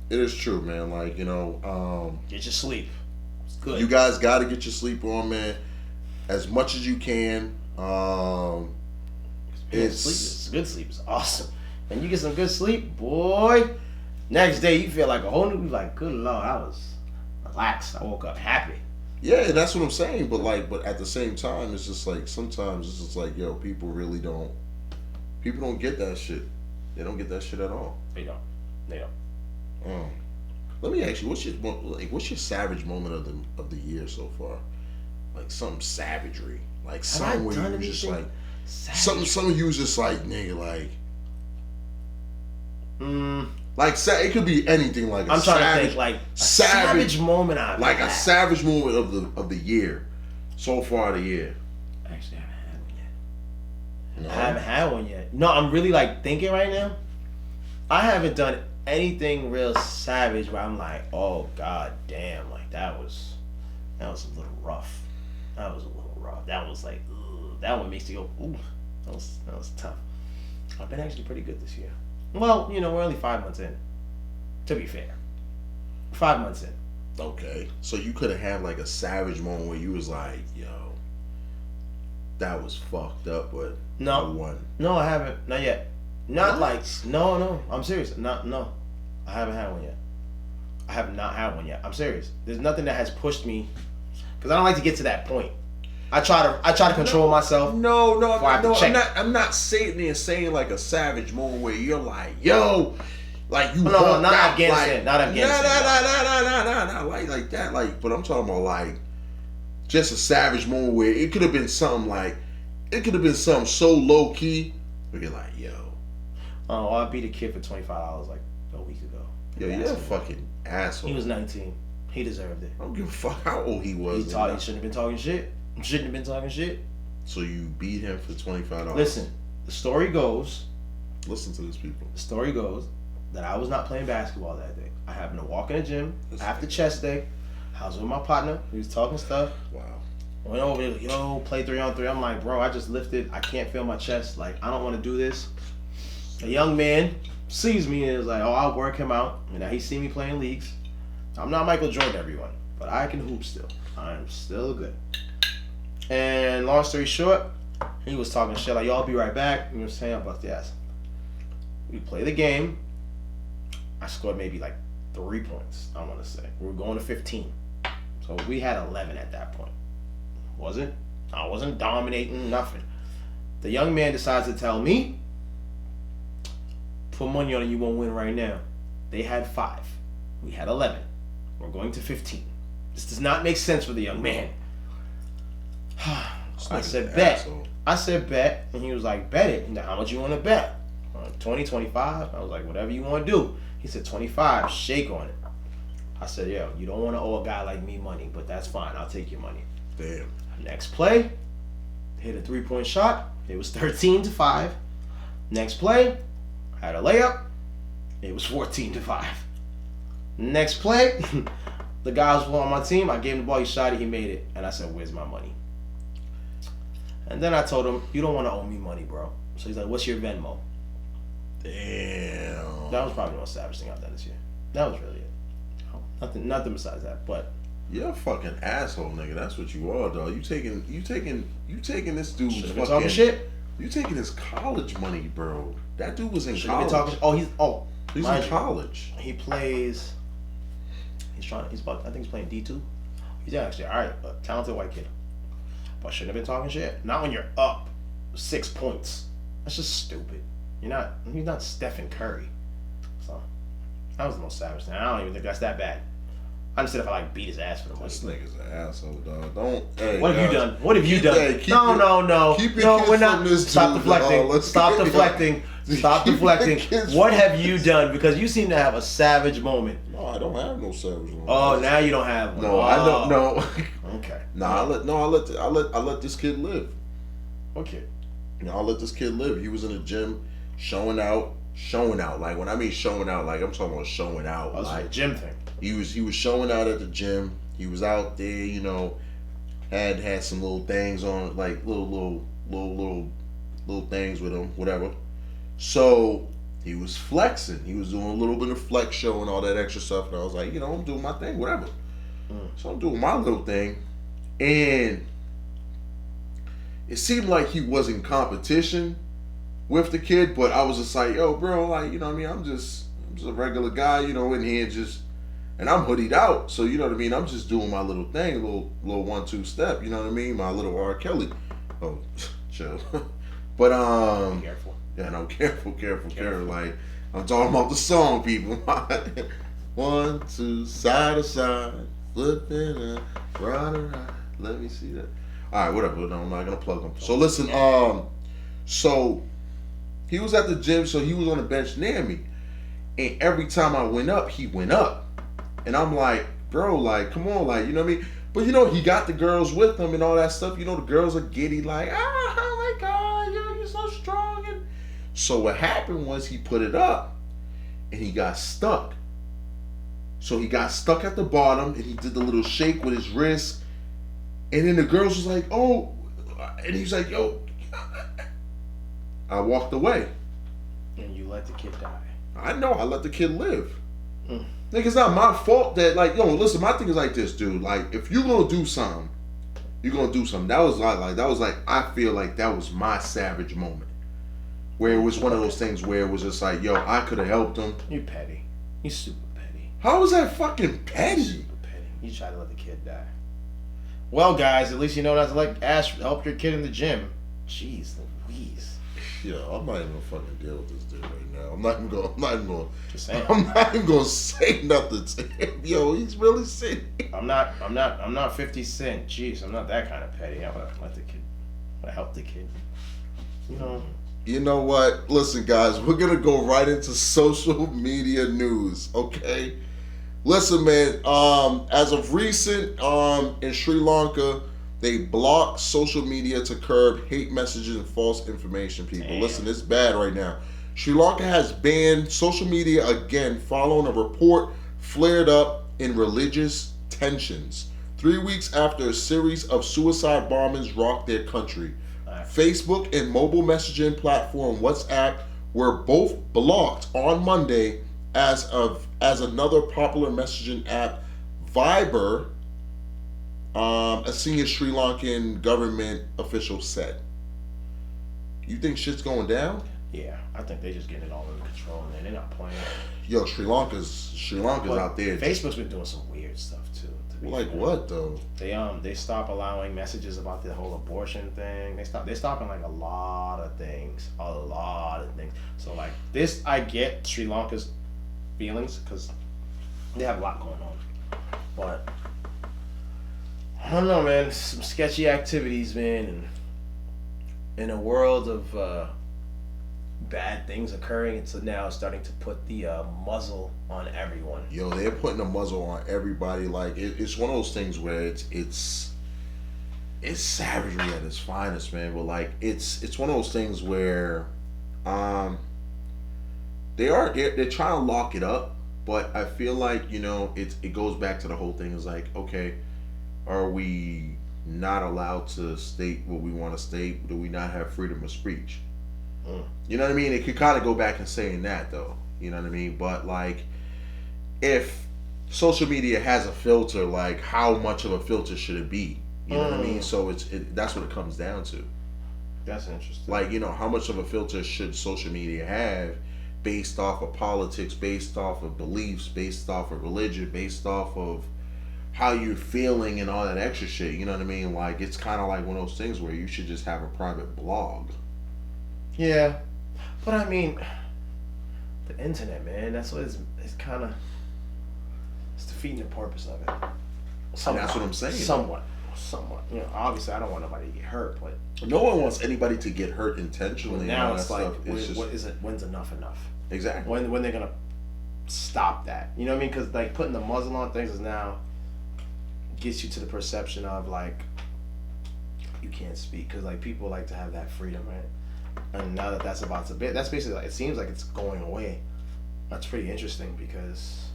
A: it is true, man. Like, get
B: your sleep. It's good.
A: You guys got to get your sleep on, man, as much as you can.
B: Good sleep is awesome. And you get some good sleep, boy. Next day you feel like a whole new, like, good Lord, I was relaxed. I woke up happy.
A: Yeah, that's what I'm saying. But at the same time, it's just like sometimes it's just like, yo, people don't get that shit. They don't get that shit at all.
B: They don't.
A: Let me ask you, what's your savage moment of the year so far? Like some savagery, like something where you just like, Some of you was just like, nigga, like. Like it could be anything. Like
B: I'm trying to think like a savage moment.
A: Like a savage moment of the year, so far the year.
B: Actually, I haven't had one yet. No. I haven't had one yet. No, I'm really like thinking right now. I haven't done anything real savage where I'm like, oh god damn, like that was a little rough. That was a little rough. That was like, ugh. That one makes you go, ooh. That was tough. I've been actually pretty good this year. Well, we're only 5 months in. To be fair, 5 months in.
A: Okay, so you could have had like a savage moment where you was like, yo, that was fucked up, but
B: no,
A: I won.
B: No, I haven't. Not yet. Not what? Like no. I'm serious. No. I haven't had one yet. I have not had one yet. I'm serious. There's nothing that has pushed me because I don't like to get to that point. I try to control myself.
A: No. I'm not sitting there saying like a savage moment where you're like, yo, like you.
B: No, not Afghanistan. Like, not Afghanistan.
A: Nah, like that. Like, but I'm talking about like just a savage moment where it could have been something like, it could have been something so low key where you're like, yo.
B: Oh, I beat a kid for $25 like a week ago.
A: Yo, you're a fucking asshole.
B: He was 19. He deserved it.
A: I don't give a fuck how old he was.
B: He shouldn't have been talking shit. So
A: you beat him for $25.
B: Listen, the story goes.
A: Listen to these people.
B: The story goes that I was not playing basketball that day. I happened to walk in the gym after chest day. I was with my partner. He was talking stuff.
A: Wow.
B: Went over there, yo, play 3-on-3. I'm like, bro, I just lifted. I can't feel my chest. Like, I don't want to do this. A young man sees me and is like, oh, I'll work him out. And now he see me playing leagues. I'm not Michael Jordan, everyone, but I can hoop still. I'm still good. And long story short, he was talking shit like, yo, I'll be right back. You know what I'm saying? I bust the ass. We play the game. I scored maybe like 3 points, I want to say. We were going to 15. So we had 11 at that point. I wasn't dominating, nothing. The young man decides to tell me, put money on it, you won't win right now. They had 5. We had 11. We're going to 15. This does not make sense for the young man. I said bet.
A: Asshole.
B: I said bet, and he was like, bet it. Now, how much you want to bet? 20, 25? I was like, whatever you want to do. He said 25, shake on it. I said, yo, you don't want to owe a guy like me money, but that's fine. I'll take your money.
A: Damn.
B: Next play, hit a 3-point shot. It was 13-5. Next play, had a layup. It was 14-5. Next play, the guy was on my team. I gave him the ball. He shot it. He made it. And I said, where's my money? And then I told him, you don't want to owe me money, bro. So he's like, what's your Venmo?
A: Damn.
B: That was probably the most savage thing I've done this year. That was really it. Nothing besides that. But
A: you're a fucking asshole, nigga. That's what you are, dog. You taking this dude's fucking
B: talking shit.
A: You taking his college money, bro. That dude was in
B: college.
A: He's in college.
B: He plays. I think he's playing D2. He's actually alright, but talented white kid. But shouldn't have been talking shit. Not when you're up 6 points. That's just stupid. He's not Stephen Curry. So that was the most savage thing. I don't even think that's that bad. I understand if I beat his ass for the money.
A: This nigga's an asshole, dog. Don't. Hey,
B: what have you done? What have you done? No.
A: Keep your kids
B: we're not.
A: From this
B: Stop
A: dude,
B: deflecting.
A: dog.
B: Stop deflecting. Stop deflecting. What have you done? Because you seem to have a savage moment.
A: No, I don't have no savage moment.
B: Oh, now you don't have one.
A: No, I don't. No.
B: Okay.
A: Nah, I let this kid live.
B: Okay.
A: I let this kid live. He was in the gym, showing out. Like when I mean showing out, like I'm talking about showing out. Like
B: a gym thing.
A: He was showing out at the gym. He was out there, had some little things on, like little things with him, whatever. So he was flexing. He was doing a little bit of flex show and all that extra stuff. And I was like, I'm doing my thing, whatever. So I'm doing my little thing, and it seemed like he was in competition with the kid, but I was just like, yo, bro, like, I'm just a regular guy, in here and I'm hoodied out, so you know what I mean. I'm just doing my little thing, little 1-2 step, you know what I mean. My little R. Kelly. Oh, chill. But
B: Careful.
A: Yeah, no, careful. Like I'm talking about the song, people. 1, 2, side to side, flipping and right. Let me see that. All right, whatever. No, I'm not gonna plug them. So listen, So he was at the gym, so he was on the bench near me. And every time I went up, he went up. And I'm like, bro, like, come on, like, you know what I mean? But, you know, he got the girls with him and all that stuff. You know, the girls are giddy, like, oh my God, you're so strong. And so what happened was he put it up and he got stuck. So he got stuck at the bottom and he did the little shake with his wrist. And then the girls was like, oh, and he was like, yo. I walked away.
B: And you let the kid die.
A: I know, I let the kid live. Nigga, it's not my fault that, like, yo, listen, my thing is like this, dude. Like, if you're gonna do something, you're gonna do something. That was like, I feel like that was my savage moment. Where it was one of those things where it was just like, yo, I could have helped him.
B: You petty. You super petty.
A: How was that fucking petty?
B: Super petty. You tried to let the kid die. Well, guys, at least you know not to like help your kid in the gym. Jeez Louise.
A: Yeah, I'm not even gonna fucking deal with this dude right now. I'm not even gonna
B: Just saying.
A: I'm not even gonna say nothing to him. Yo, he's really sick.
B: I'm not 50 Cent. Jeez, I'm not that kind of petty. I'm gonna let the kid, I'm gonna help the kid. You know.
A: You know what? Listen, guys, we're gonna go right into social media news, okay? Listen, man, as of recent, in Sri Lanka, they blocked social media to curb hate messages and false information, people.
B: Damn.
A: Listen, it's bad right now. Sri Lanka has banned social media again following a report flared up in religious tensions 3 weeks after a series of suicide bombings rocked their country. Facebook and mobile messaging platform WhatsApp were both blocked on Monday as another popular messaging app, Viber, a senior Sri Lankan government official said. You think shit's going down?
B: Yeah, I think they just getting it all under control, man. They're not playing.
A: Yo, Sri Lanka's out there.
B: Facebook's been doing some weird stuff too.
A: Like what though?
B: They stopped allowing messages about the whole abortion thing. They're stopping like a lot of things. So like this, I get Sri Lanka's feelings because they have a lot going on. But I don't know, man. Some sketchy activities, man, and in a world of bad things occurring, it's now starting to put the muzzle on everyone.
A: Yo, they're putting a muzzle on everybody. Like it's one of those things where it's savagery at its finest, man. But like it's one of those things where they're trying to lock it up, but I feel like, you know, it goes back to the whole thing is like, okay, are we not allowed to state what we want to state? Do we not have freedom of speech? You know what I mean? It could kind of go back and saying that though. You know what I mean? But like, if social media has a filter, like how much of a filter should it be? You know what I mean? So that's what it comes down to.
B: That's interesting.
A: Like, you know, how much of a filter should social media have based off of politics, based off of beliefs, based off of religion, based off of how you're feeling and all that extra shit. You know what I mean? Like, it's kind of like one of those things where you should just have a private blog.
B: Yeah, but I mean, the internet, man, that's what it's kind of, it's defeating the purpose of it.
A: Somewhat. That's what I'm saying.
B: Somewhat. You know, obviously I don't want nobody to get hurt, but
A: no one wants anybody to get hurt intentionally.
B: Now it's like,
A: what
B: is it? When's enough?
A: Exactly.
B: When they're gonna stop that? You know what I mean? Because like putting the muzzle on things is now gets you to the perception of like you can't speak because like people like to have that freedom, right? And now that's about to be, that's basically like, it seems like it's going away. That's pretty interesting because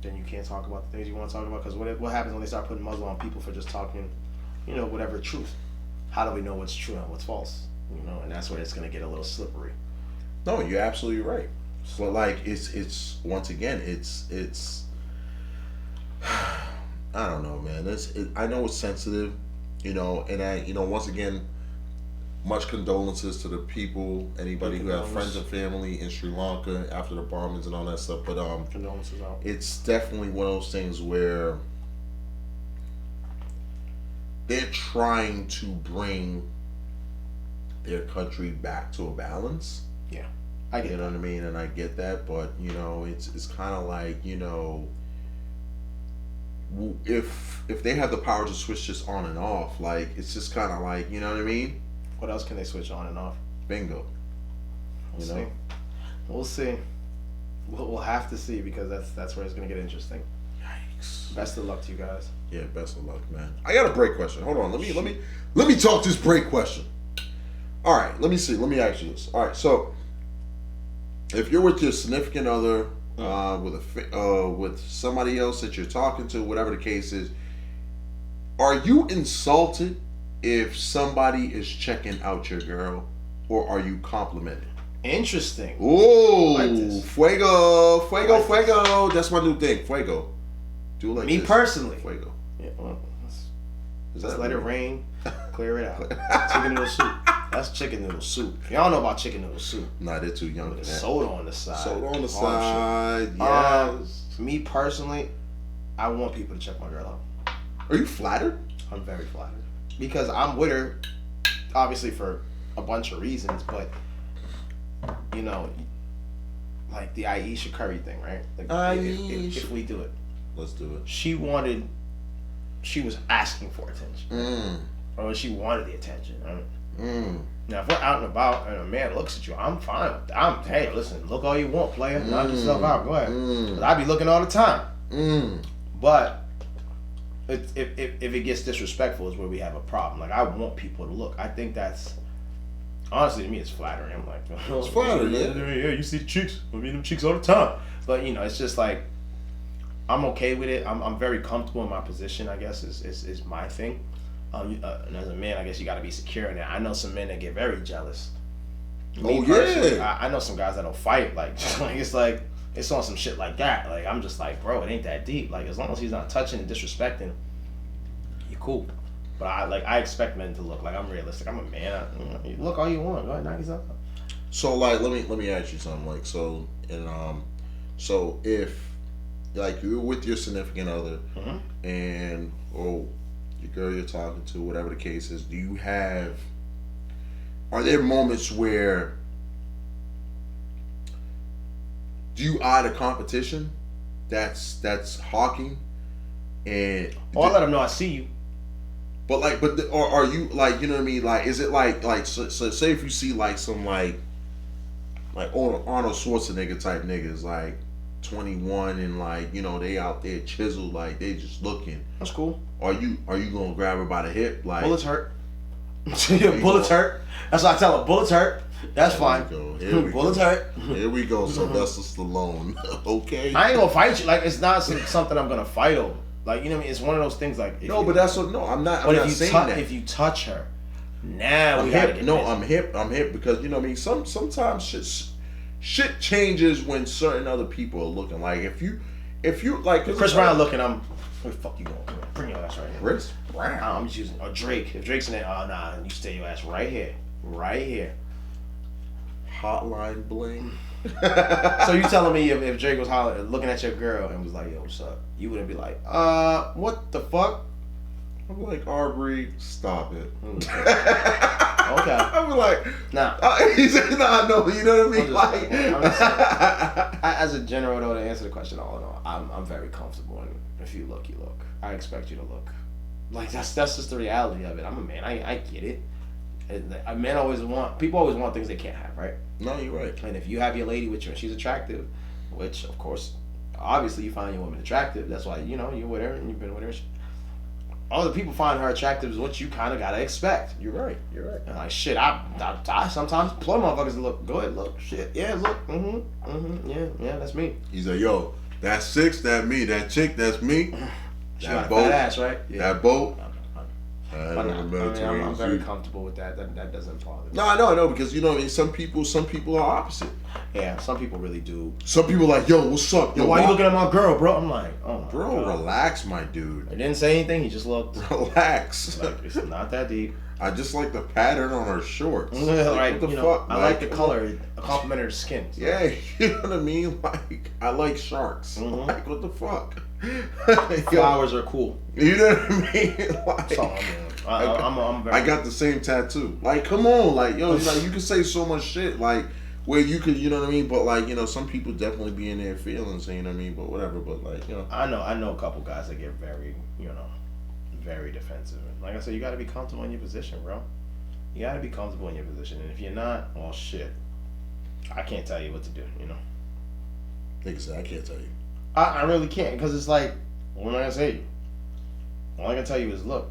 B: then you can't talk about the things you want to talk about, because what happens when they start putting muzzle on people for just talking, you know, whatever truth? How do we know what's true and what's false? You know, and that's where it's gonna get a little slippery.
A: No, you're absolutely right. So like it's once again it's I don't know, man. I know it's sensitive, you know, and once again, much condolences to the people, anybody who have friends and family in Sri Lanka after the bombings and all that stuff. But
B: condolences out.
A: It's definitely one of those things where they're trying to bring their country back to a balance.
B: Yeah, I get.
A: You know what I mean, and I get that, but you know, it's kind of like, you know, if they have the power to switch this on and off, like it's just kind of like, you know what I mean.
B: What else can they switch on and off?
A: Bingo.
B: We'll see. We'll see. We'll have to see, because that's where it's gonna get interesting.
A: Yikes.
B: Best of luck to you guys.
A: Yeah, best of luck, man. I got a break question. Hold on. Let me talk this break question. All right. Let me see. Let me ask you this. All right. So, if you're with your significant other, with somebody else that you're talking to, whatever the case is, are you insulted if somebody is checking out your girl, or are you complimented?
B: Interesting.
A: Ooh,
B: like this.
A: Fuego.
B: Like
A: Fuego. That's my new thing. Fuego. Do it like
B: Me
A: this.
B: personally.
A: Fuego.
B: Yeah, well,
A: Just
B: let it rain, clear it out. Chicken noodle soup. That's chicken noodle soup. Y'all know about chicken noodle soup.
A: Nah, they're too young for
B: With
A: that.
B: soda on the side.
A: Soda on the
B: Hard
A: side. Yes.
B: Me personally, I want people to check my girl out.
A: Are you flattered?
B: I'm very flattered. Because I'm with her, obviously for a bunch of reasons, but, you know, like the Ayesha Curry thing, right? Like, if we do it.
A: Let's do it.
B: She was asking for attention. Or she wanted the attention. Now, if we're out and about and a man looks at you, I'm fine with that. Hey, listen, look all you want, player. Knock yourself out. Go ahead. 'Cause I be looking all the time. But if it gets disrespectful is where we have a problem. Like, I want people to look. I think that's, honestly, to me, it's flattering. I'm like,
A: it's flattering, yeah.
B: Yeah, you see the chicks. I meet them chicks all the time. But, you know, it's just like, I'm okay with it. I'm very comfortable in my position, I guess, is my thing. And as a man, I guess you got to be secure in that. I know some men that get very jealous. I know some guys that don't fight. Like, it's on some shit like that. Like, I'm just like, bro, it ain't that deep. Like, as long as he's not touching and disrespecting, you cool. But I expect men to look. Like, I'm realistic. I'm a man. You look all you want. Go ahead, knock yourself out.
A: So, like, let me ask you something. Like, so if, like, you're with your significant other, and your girl you're talking to, whatever the case is, are there moments where, do you eye the competition that's hawking, and
B: I let them know I see you.
A: But are you, like, you know what I mean? Like, is it like so say if you see like some like Arnold Schwarzenegger type niggas, like 21 and, like, you know, they out there chiseled, like they just looking.
B: That's cool.
A: Are you gonna grab her by the hip? Like,
B: bullets hurt. Bullets hurt. That's what I tell her. Bullets hurt. That's fine. Bullets hurt.
A: Here we go, Sylvester Stallone. Okay.
B: I ain't gonna fight you. Like, it's not something I'm gonna fight over. Like, you know what I mean? It's one of those things. Like,
A: I'm not. I'm not saying that.
B: If you touch her, now we gotta get busy.
A: I'm hip because, you know what I mean. Sometimes shit changes when certain other people are looking. Like, if you like
B: Chris Brown looking, where the fuck you going? Bring your ass right here.
A: Chris Brown.
B: I'm just using Drake. If Drake's in there, nah, you stay your ass right here, right here.
A: Hotline bling.
B: So you telling me if Drake was looking at your girl and was like, yo, what's up? You wouldn't be like, what the fuck?
A: I'm like, Aubrey, stop it.
B: Okay.
A: I'm like,
B: nah.
A: He said, nah, no, you know what I mean?
B: I'm just saying, as a general, though, to answer the question all in all, I'm very comfortable. And if you look, you look. I expect you to look. Like, that's just the reality of it. I'm a man. I get it. People always want things they can't have, right?
A: No, you're right.
B: And if you have your lady with you and she's attractive, which, of course, obviously you find your woman attractive. That's why, you know, you're with her and you've been with her. Other people find her attractive is what you kind of got to expect.
A: You're right.
B: And like, shit, I sometimes employ motherfuckers to look. Go ahead, look. Shit, yeah, look. Yeah, that's me.
A: He's like, yo, that's six, that me. That chick, that's me.
B: She got a fat ass, right?
A: Yeah. That boat.
B: I'm very comfortable with that. That doesn't bother me.
A: No, I know, because, you know what I mean, some people are opposite.
B: Yeah, some people really do.
A: Some people are like, yo, what's up?
B: Yo, why you looking at my girl, bro? I'm like, oh my
A: bro, God. Relax, my dude.
B: I didn't say anything, he just looked.
A: Relax.
B: Like, it's not that deep.
A: I just like the pattern on her shorts.
B: Like,
A: what the fuck?
B: I like the color, a compliment of her skin. So.
A: Yeah, you know what I mean? Like, I like sharks. Like, what the fuck?
B: Flowers are cool.
A: You know what I mean? Like,
B: that's all I'm doing.
A: I got the same tattoo. Like, come on, like, yo, like, you can say so much shit, like, where you could, you know what I mean? But, like, you know, some people definitely be in their feelings, you know what I mean? But whatever, but, like, you know.
B: I know a couple guys that get very, very defensive. Like I said, you got to be comfortable in your position, bro. You gotta be comfortable in your position, and if you're not, well, shit. I can't tell you what to do, you know?
A: Nigga said, I can't tell you.
B: I really can't, because it's like, what am I gonna say to you? All I can tell you is, look,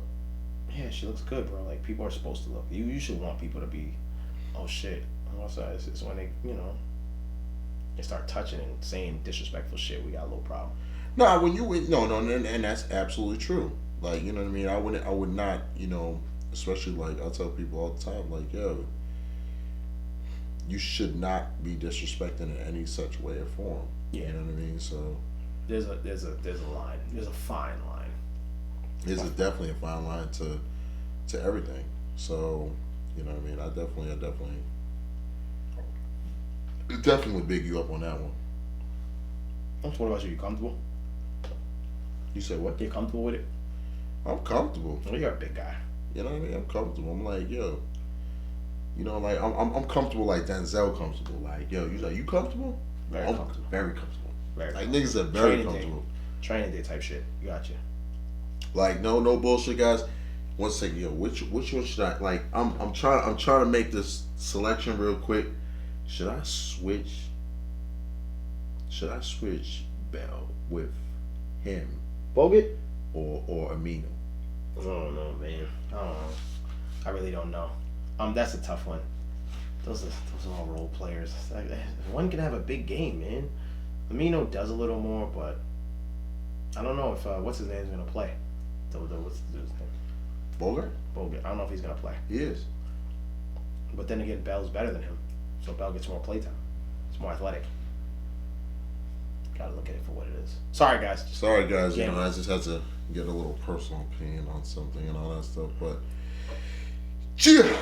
B: yeah, she looks good, bro. Like, people are supposed to look. You should want people to be, oh, shit. Also, it's when they, you know, they start touching and saying disrespectful shit, we got a little problem.
A: No, when you no, and that's absolutely true. Like, you know what I mean? I would not, you know, especially like I tell people all the time, like, yo, you should not be disrespecting in any such way or form.
B: Yeah.
A: You know what I mean? So
B: there's a line. There's a fine line.
A: There's definitely a fine line to everything. So, you know what I mean? I definitely would big you up on that one.
B: What about you? You comfortable?
A: You said what?
B: You comfortable with it?
A: I'm comfortable.
B: Well, you're a big guy.
A: You know what I mean? I'm comfortable. I'm like, yo, you know, like I'm comfortable like Denzel comfortable. Like, yo, you comfortable?
B: Very comfortable.
A: Very comfortable.
B: Very
A: like
B: comfortable.
A: Niggas are very comfortable.
B: Training day type shit. You got you.
A: Like no bullshit, guys. One second, yo, which one should I like? I'm trying to make this selection real quick. Should I switch Bell with him,
B: Bogut,
A: or Amino?
B: I don't know, man. I don't know. I really don't know. That's a tough one. Those are all role players. One can have a big game, man. Amino does a little more, but I don't know if what's his name's gonna play. What's his name?
A: Bogart.
B: I don't know if he's gonna play.
A: He is.
B: But then again, Bell's better than him, so Bell gets more playtime. It's more athletic. Gotta look at it for what it is. Sorry, guys.
A: You know, I just had to get a little personal opinion on something and all that stuff, but yeah.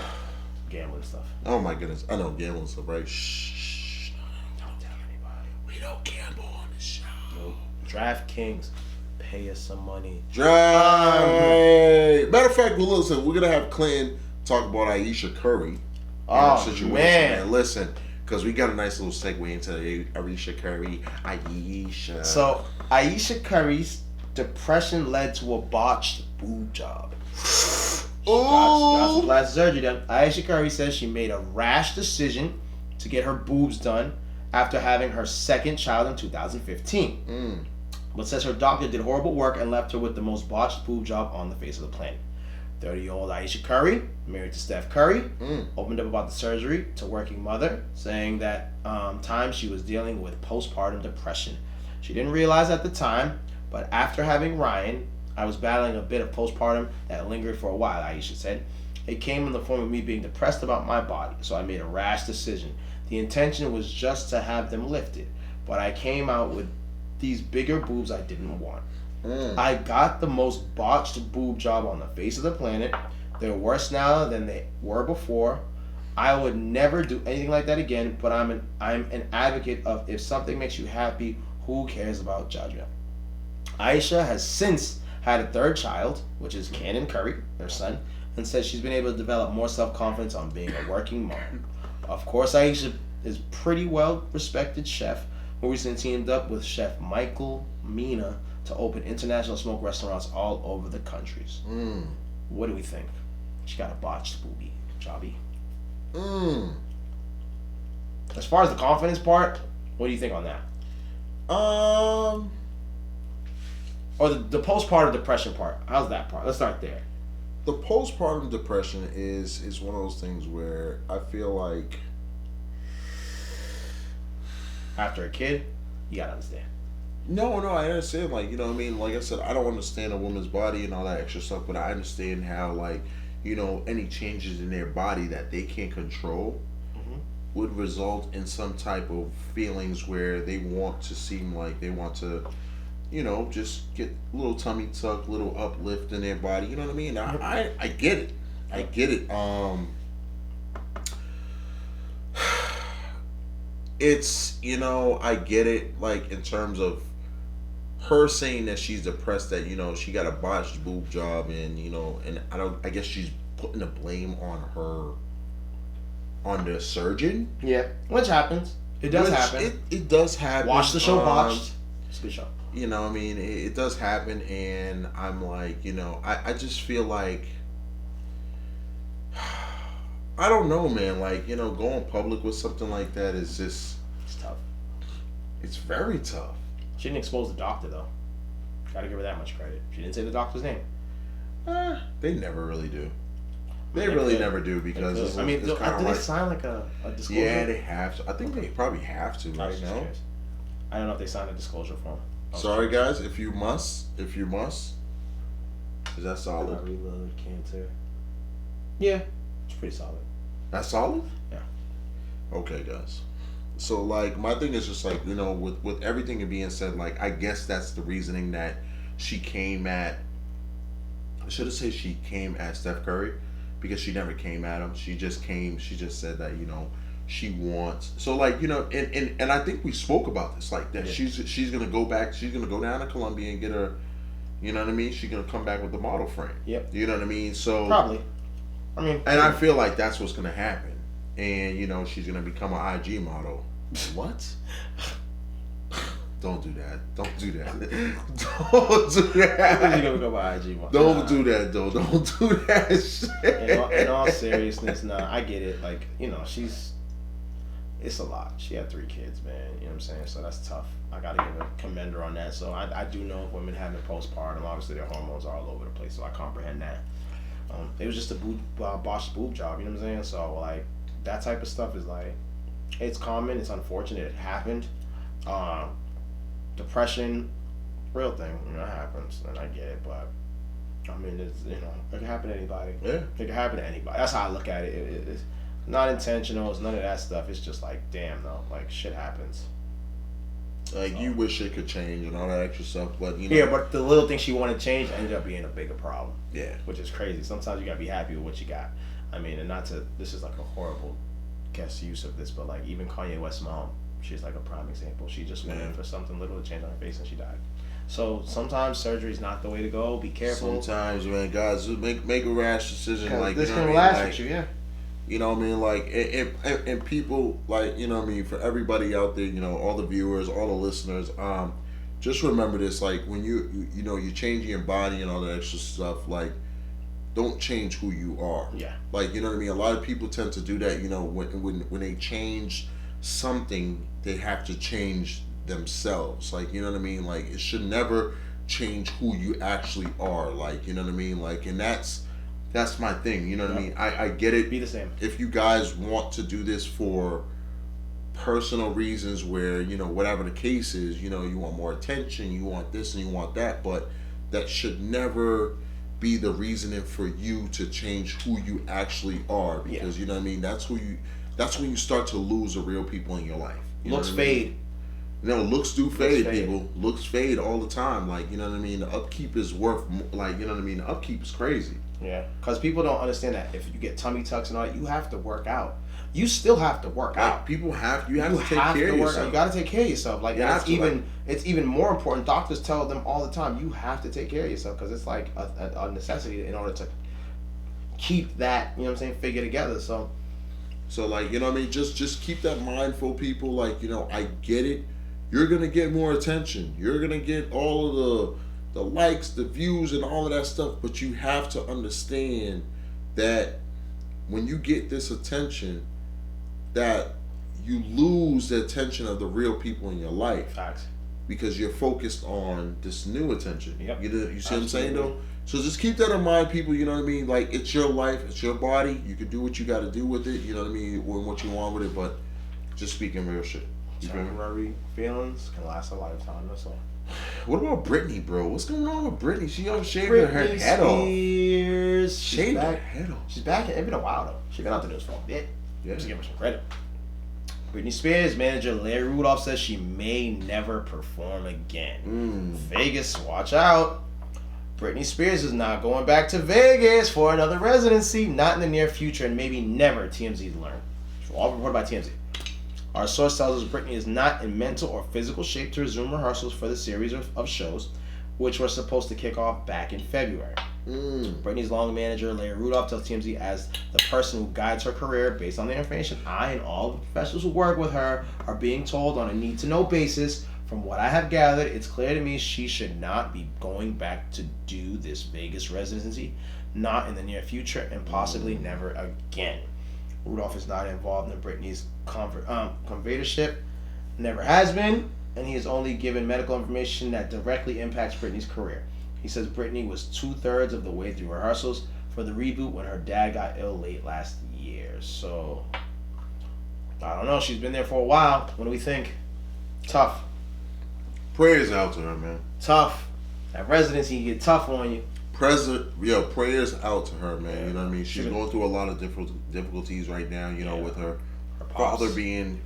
B: Gambling stuff.
A: Oh my goodness, I know gambling stuff, right? Shh. Don't tell anybody. We don't gamble on the show.
B: Nope. DraftKings, pay us some money.
A: Matter of fact, well, listen, we're gonna have Clinton talk about Ayesha Curry.
B: Situation, man.
A: Listen, because we got a nice little segue into Ayesha Curry. Ayesha.
B: So Ayesha Curry's depression led to a botched boob job. She got some plastic surgery done. Ayesha Curry says she made a rash decision to get her boobs done after having her second child in 2015. But says her doctor did horrible work and left her with the most botched boob job on the face of the planet. 30-year-old Ayesha Curry, married to Steph Curry, opened up about the surgery to working mother, saying that time she was dealing with postpartum depression. She didn't realize at the time, but after having Ryan, I was battling a bit of postpartum that lingered for a while, Ayesha said. It came in the form of me being depressed about my body, so I made a rash decision. The intention was just to have them lifted, but I came out with these bigger boobs I didn't want. I got the most botched boob job on the face of the planet. They're worse now than they were before. I would never do anything like that again, but I'm an advocate of if something makes you happy, who cares about judgment? Ayesha has since had a third child, which is Cannon Curry, their son, and says she's been able to develop more self-confidence on being a working mom. Of course, Ayesha is a pretty well-respected chef who recently teamed up with Chef Michael Mina to open international smoke restaurants all over the countries. What do we think? She got a botched boobie jobby. As far as the confidence part, what do you think on that? Or the postpartum depression part. How's that part? Let's start there.
A: The postpartum depression is one of those things where I feel like
B: after a kid, you gotta understand.
A: No, I understand. Like, you know what I mean? Like I said, I don't understand a woman's body and all that extra stuff, but I understand how, like, you know, any changes in their body that they can't control would result in some type of feelings where they want to seem like they want to, you know, just get a little tummy tuck, little uplift in their body. You know what I mean? I get it. I get it. It's, you know, I get it, like, in terms of her saying that she's depressed, that, you know, she got a botched boob job, and, you know, and I guess she's putting the blame on the surgeon.
B: Yeah, which happens. It does happen.
A: It does happen.
B: Watch the show Botched. It's a good show.
A: You know, I mean, it does happen, and I'm like, you know, I just feel like I don't know, man. Like, going public with something like that is just...
B: It's tough.
A: It's very tough.
B: She didn't expose the doctor, though. Gotta give her that much credit. She didn't say the doctor's name.
A: They never really do. They really never do because it's
B: I mean,
A: it's
B: do
A: kind
B: they
A: of
B: sign like a disclosure?
A: Yeah, they have to. I think they probably have to
B: I
A: right
B: was just
A: now.
B: curious. I don't know if they signed a disclosure form.
A: Sorry, guys. If you must, is that solid?
B: Reload cancer. Yeah, it's pretty solid.
A: That's solid.
B: Yeah.
A: Okay, guys. So, like, my thing is just like, with everything being said, like, I guess that's the reasoning that she came at. I should have said she came at Steph Curry, because she never came at him. She just said that, she wants. So, like, and I think we spoke about this, like, that she's going to go back, she's going to go down to Colombia and get her, you know what I mean? She's going to come back with the model frame.
B: Yep.
A: You know what I mean? So.
B: Probably. I mean.
A: And I feel like that's what's going to happen. And, she's going to become an IG model. What? Don't do that. Don't do that. Don't do that.
B: You're gonna go by IG model.
A: Don't do that, though. Don't do that shit.
B: In all seriousness, I get it. Like, it's a lot. She had 3 kids, man. You know what I'm saying? So that's tough. I gotta commend her on that. So I do know women having postpartum, obviously their hormones are all over the place. So I comprehend that. It was just a botched boob job. You know what I'm saying? So like that type of stuff is like, it's common. It's unfortunate. It happened. Depression, real thing. It happens, and I get it. But I mean, it's it can happen to anybody.
A: Yeah,
B: it can happen to anybody. That's how I look at it. It's not intentional. It's none of that stuff. It's just like, damn, though. Like shit happens.
A: Like you wish it could change and all that extra stuff, but
B: Yeah, but the little thing she wanted to change ended up being a bigger problem.
A: Yeah,
B: which is crazy. Sometimes you gotta be happy with what you got. I mean, and not to. This is like a horrible guess use of this, but like even Kanye West's mom, she's like a prime example. She just went in for something little to change on her face and she died. So sometimes surgery's not the way to go. Be careful.
A: Sometimes, man, guys, make a rash decision. Like
B: this can
A: last
B: with you, yeah.
A: You know what I mean? Like, and people, like, you know what I mean? For everybody out there, all the viewers, all the listeners, just remember this. Like, when you're changing your body and all that extra stuff, like, don't change who you are.
B: Yeah.
A: Like, you know what I mean? A lot of people tend to do that, when they change something, they have to change themselves. Like, you know what I mean? Like, it should never change who you actually are. Like, you know what I mean? Like, and that's my thing. You know what I mean? I get it.
B: Be the same.
A: If you guys want to do this for personal reasons where, whatever the case is, you want more attention, you want this and you want that, but that should never be the reasoning for you to change who you actually are, because you know what I mean, that's when you start to lose the real people in your life.
B: Looks fade.
A: Looks do fade, people. Looks fade all the time. Like, you know what I mean? The upkeep is worth, like, you know what I mean? The upkeep is crazy.
B: Yeah, because people don't understand that if you get tummy tucks and all that, you have to work out. You still have to work out.
A: People have to take care of yourself.
B: You got to take care of yourself. Like, it's even more important. Doctors tell them all the time, you have to take care of yourself, because it's like a necessity in order to keep that, figure together. So
A: like, you know what I mean? Just keep that mindful, people. Like, I get it. You're gonna get more attention. You're gonna get all of the likes, the views, and all of that stuff. But you have to understand that when you get this attention, that you lose the attention of the real people in your life.
B: Facts.
A: Because you're focused on this new attention.
B: Yep.
A: You see what I'm saying, though? So just keep that in mind, people. You know what I mean? Like, it's your life, it's your body. You can do what you got to do with it. You know what I mean? Or what you want with it. But just speaking real shit.
B: Temporary feelings can last a lifetime. That's all.
A: What about Britney, bro? What's going on with Britney? She shaving her head off.
B: Spears.
A: Shaved her head off.
B: She's back. It's been a while, though. She's been out the news for a bit.
A: Yeah.
B: Just give her some credit. Britney Spears manager Larry Rudolph says she may never perform again. Vegas, watch out. Britney Spears is not going back to Vegas for another residency, not in the near future, and maybe never, TMZ learned. All reported by TMZ. Our source tells us Britney is not in mental or physical shape to resume rehearsals for the series of shows, which were supposed to kick off back in February. Britney's long manager, Larry Rudolph, tells TMZ, as the person who guides her career based on the information I and all the professionals who work with her are being told on a need-to-know basis. From what I have gathered, it's clear to me she should not be going back to do this Vegas residency, not in the near future, and possibly never again. Rudolph is not involved in Britney's conservatorship, never has been, and he has only given medical information that directly impacts Britney's career. He says Britney was 2/3 of the way through rehearsals for the reboot when her dad got ill late last year. So, I don't know. She's been there for a while. What do we think? Tough.
A: Prayers out to her, man.
B: Tough. That residency can get tough on you.
A: Prayers out to her, man.
B: Yeah.
A: You know what I mean? She's going through a lot of difficulties right now. You know, with her father being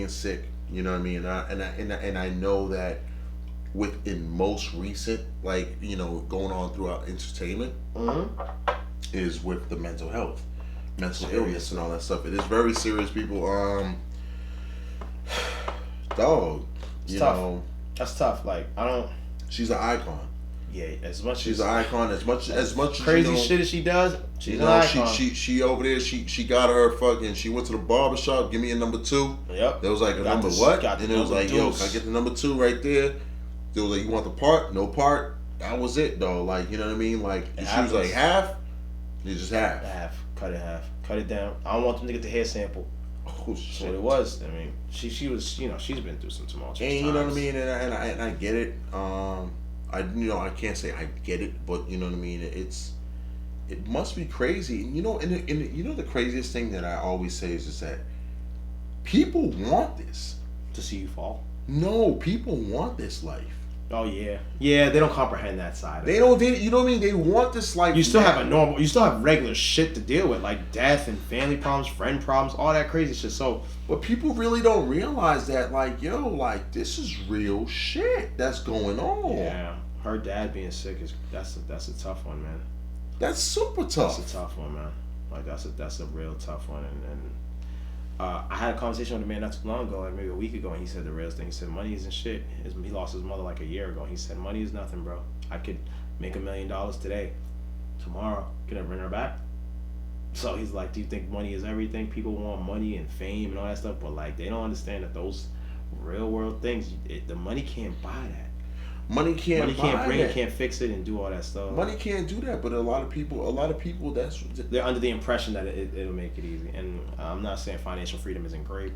A: sick. You know what I mean? And I know that within most recent, like, you know, going on throughout entertainment, is with the mental illness and all that stuff. It is very serious, people. Dog,
B: It's
A: you
B: tough.
A: know,
B: That's tough. Like, I don't.
A: she's an icon.
B: Yeah, as much
A: She's
B: as
A: an icon. As much
B: crazy
A: as,
B: shit as she does, she's
A: you
B: an
A: know,
B: icon.
A: she over there. She got her fucking. She went to the barber shop. Give me a number 2.
B: Yep.
A: There was like a
B: Got
A: number
B: the-
A: what?
B: got the
A: And it was
B: number
A: like, yo,
B: deuce.
A: can I get the number 2 right there? There was like, you want the part? No part. That was it though. Like, you know what I mean? Like,
B: It
A: she was like
B: happens.
A: half. You just half.
B: Cut it half. Cut it down. I don't want them to get the hair sample.
A: Oh
B: That's
A: shit.
B: what it was. I mean, she was, you know, she's been through some tumultuous
A: And
B: times.
A: you know what I mean? And I get it. I can't say I get it, but you know what I mean. It must be crazy. And you know, and you know the craziest thing that I always say is just that people want this.
B: To see you fall.
A: No, people want this life.
B: Oh yeah, yeah. They don't comprehend that side. Of
A: They
B: it.
A: don't. You know what I mean? They want this life.
B: You still
A: now.
B: have you still have regular shit to deal with, like death and family problems, friend problems, all that crazy shit. So,
A: But people really don't realize that, like, yo, like, this is real shit that's going on.
B: yeah, her dad being sick that's a tough one, man.
A: That's super tough.
B: That's a tough one, man. Like that's a real tough one, and I had a conversation with a man not too long ago, like maybe a week ago, and he said the real thing. He said money isn't shit. He lost his mother like a year ago. He said money is nothing, bro. I could make $1 million today, tomorrow, can I bring her back? So he's like, do you think money is everything? People want money and fame and all that stuff, but like they don't understand that those real world things, the money can't buy that.
A: Money can't
B: bring
A: that.
B: it, can't fix it, and do all that stuff.
A: Money can't do that, but a lot of people, that's
B: They're under the impression that it'll make it easy. And I'm not saying financial freedom isn't great,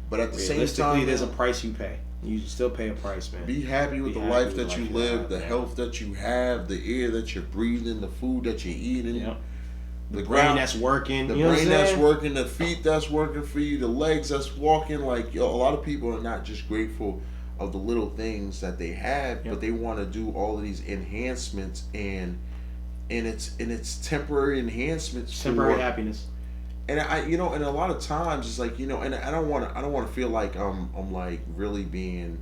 A: but at the same
B: realistically,
A: time,
B: there's a price you pay. You still pay a price, man.
A: be happy with
B: Be
A: the
B: happy
A: life
B: with the
A: that
B: life
A: you
B: you
A: live,
B: have,
A: the
B: man.
A: health that you have, the air that you're breathing, the food that you're eating,
B: Yep.
A: the
B: brain
A: ground
B: that's working,
A: the
B: you know what
A: brain
B: I'm
A: that's
B: saying?
A: working, the feet that's working for you, the legs that's walking. Like, yo, a lot of people are not just grateful of the little things that they have, but they want to do all of these enhancements, and it's temporary enhancements,
B: Temporary
A: for,
B: happiness.
A: And I, you know, and a lot of times it's like, you know, and I don't want to feel like I'm like really being,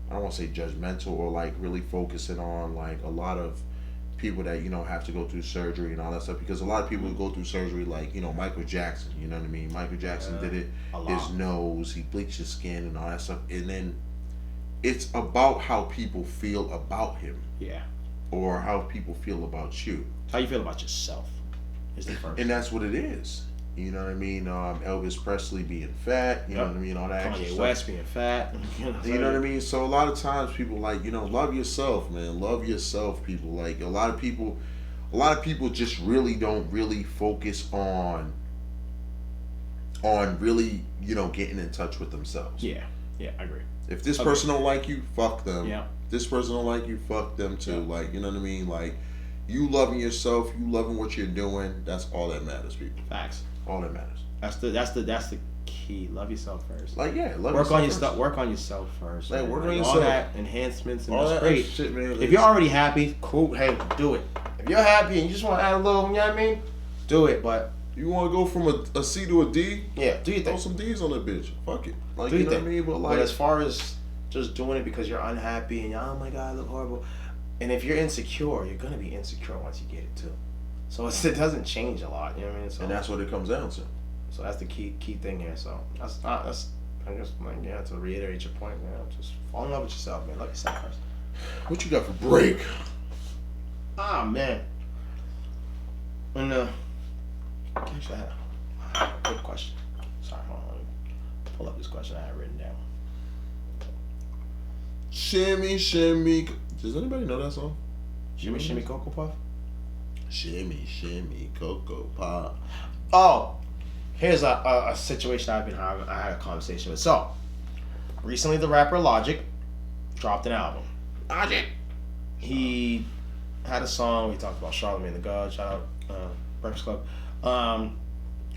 A: I don't want to say judgmental or like really focusing on like a lot of people that, you know, have to go through surgery and all that stuff, because a lot of people who go through surgery, like, you know, Michael Jackson, you know what I mean? Michael Jackson did it, his nose, he bleached his skin and all that stuff, and then it's about how people feel about him.
B: Yeah.
A: Or how people feel about you.
B: How you feel about yourself is the first.
A: And that's what it is. You know what I mean? Elvis Presley being fat, you know what I mean? All that extra
B: Kanye
A: stuff.
B: West being fat.
A: You know what I mean? So a lot of times people like, you know, love yourself, man. Love yourself, people. Like a lot of people just really don't really focus on really, you know, getting in touch with themselves.
B: Yeah, I agree.
A: If this person don't like you, fuck them.
B: Yeah.
A: This person don't like you, fuck them too. Yeah. Like, you know what I mean? Like, you loving yourself, you loving what you're doing, that's all that matters, people.
B: Facts.
A: All that matters.
B: That's the key. Love yourself first.
A: Like, yeah, love
B: work
A: yourself
B: on your
A: first.
B: stuff. Work on yourself first.
A: Like, work on
B: all
A: yourself.
B: that enhancements and
A: All
B: that's
A: that
B: great.
A: shit, man.
B: If you're already happy, cool. Hey, do it. If you're happy and you just want to add a little, you know what I mean? Do it. But
A: you want to go from a C to a D?
B: Yeah, do your
A: Throw
B: thing.
A: some D's on that bitch. Fuck it. Like,
B: Do
A: you
B: your
A: know
B: thing.
A: what I mean? But like,
B: But as far as just doing it because you're unhappy and you're, oh my God, I look horrible. And if you're insecure, you're gonna be insecure once you get it too. So it doesn't change a lot. You know what I mean? So,
A: and that's what it comes down to.
B: So that's the key thing here. So that's I guess like, yeah, to reiterate your point, man. Just fall in love with yourself, man. Love yourself first.
A: What you got for break?
B: Ah man. And actually, I had a good question. Sorry, hold on. Let me pull up this question I had written down.
A: Shimmy, shimmy. Does anybody know that song?
B: Shimmy, shimmy, cocoa puff.
A: Shimmy, shimmy, cocoa pop.
B: Oh, Here's a situation I've been having. I had a conversation with. So, recently the rapper Logic dropped an album.
A: Logic.
B: He had a song. We talked about Charlamagne the God. Shout out Breakfast Club.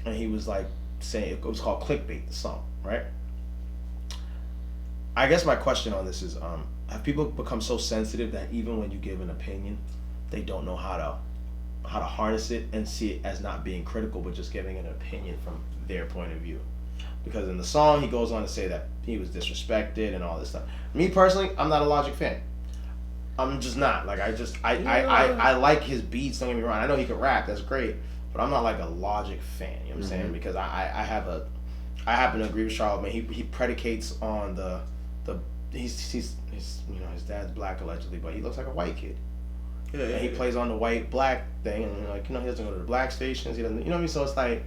B: And he was like saying it was called Clickbait, the song, right? I guess my question on this is, have people become so sensitive that even when you give an opinion, they don't know how to harness it and see it as not being critical, but just giving an opinion from their point of view? Because in the song, he goes on to say that he was disrespected and all this stuff. Me personally, I'm not a Logic fan. I'm just not. Like, I like his beats, don't get me wrong. I know he can rap, that's great. But I'm not like a Logic fan, you know what I'm saying? Because I happen to agree with Charlamagne. He predicates on the he's you know, his dad's black allegedly, but he looks like a white kid. And he plays on the white black thing, and like, you know, he doesn't go to the black stations. He doesn't, you know what I mean? So it's like,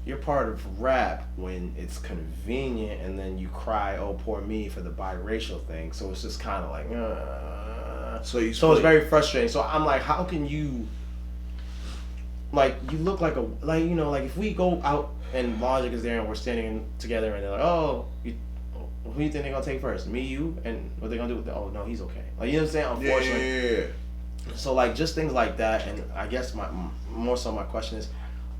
B: you're part of rap when it's convenient, and then you cry, oh poor me, for the biracial thing. So it's just kind of like, so it's very frustrating. So I'm like, how can you? Like, you look like you know, like if we go out and Logic is there and we're standing together and they're like, oh, who do you think they're gonna take first? Me, you, and what they gonna do with oh no, he's okay. Like, you know what I'm saying? Unfortunately.
A: Yeah.
B: So like just things like that, and I guess my question is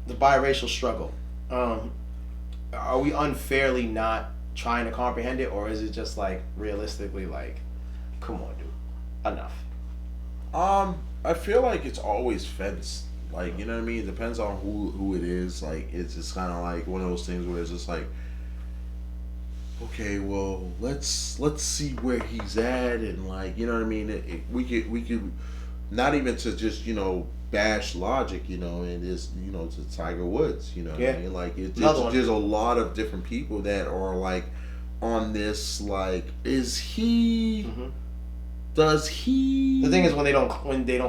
B: the biracial struggle. Are we unfairly not trying to comprehend it, or is it just like realistically like, come on, dude, enough?
A: I feel like it's always fenced. Like, you know what I mean? It depends on who it is. Like, it's just kind of like one of those things where it's just like, okay, well, let's see where he's at, and like, you know what I mean? We could not even to just, you know, bash Logic, you know, and just, you know, to Tiger Woods, you know what I mean? Like, there's a lot of different people that are like on this, like, is he... Does he?
B: The thing is, when they don't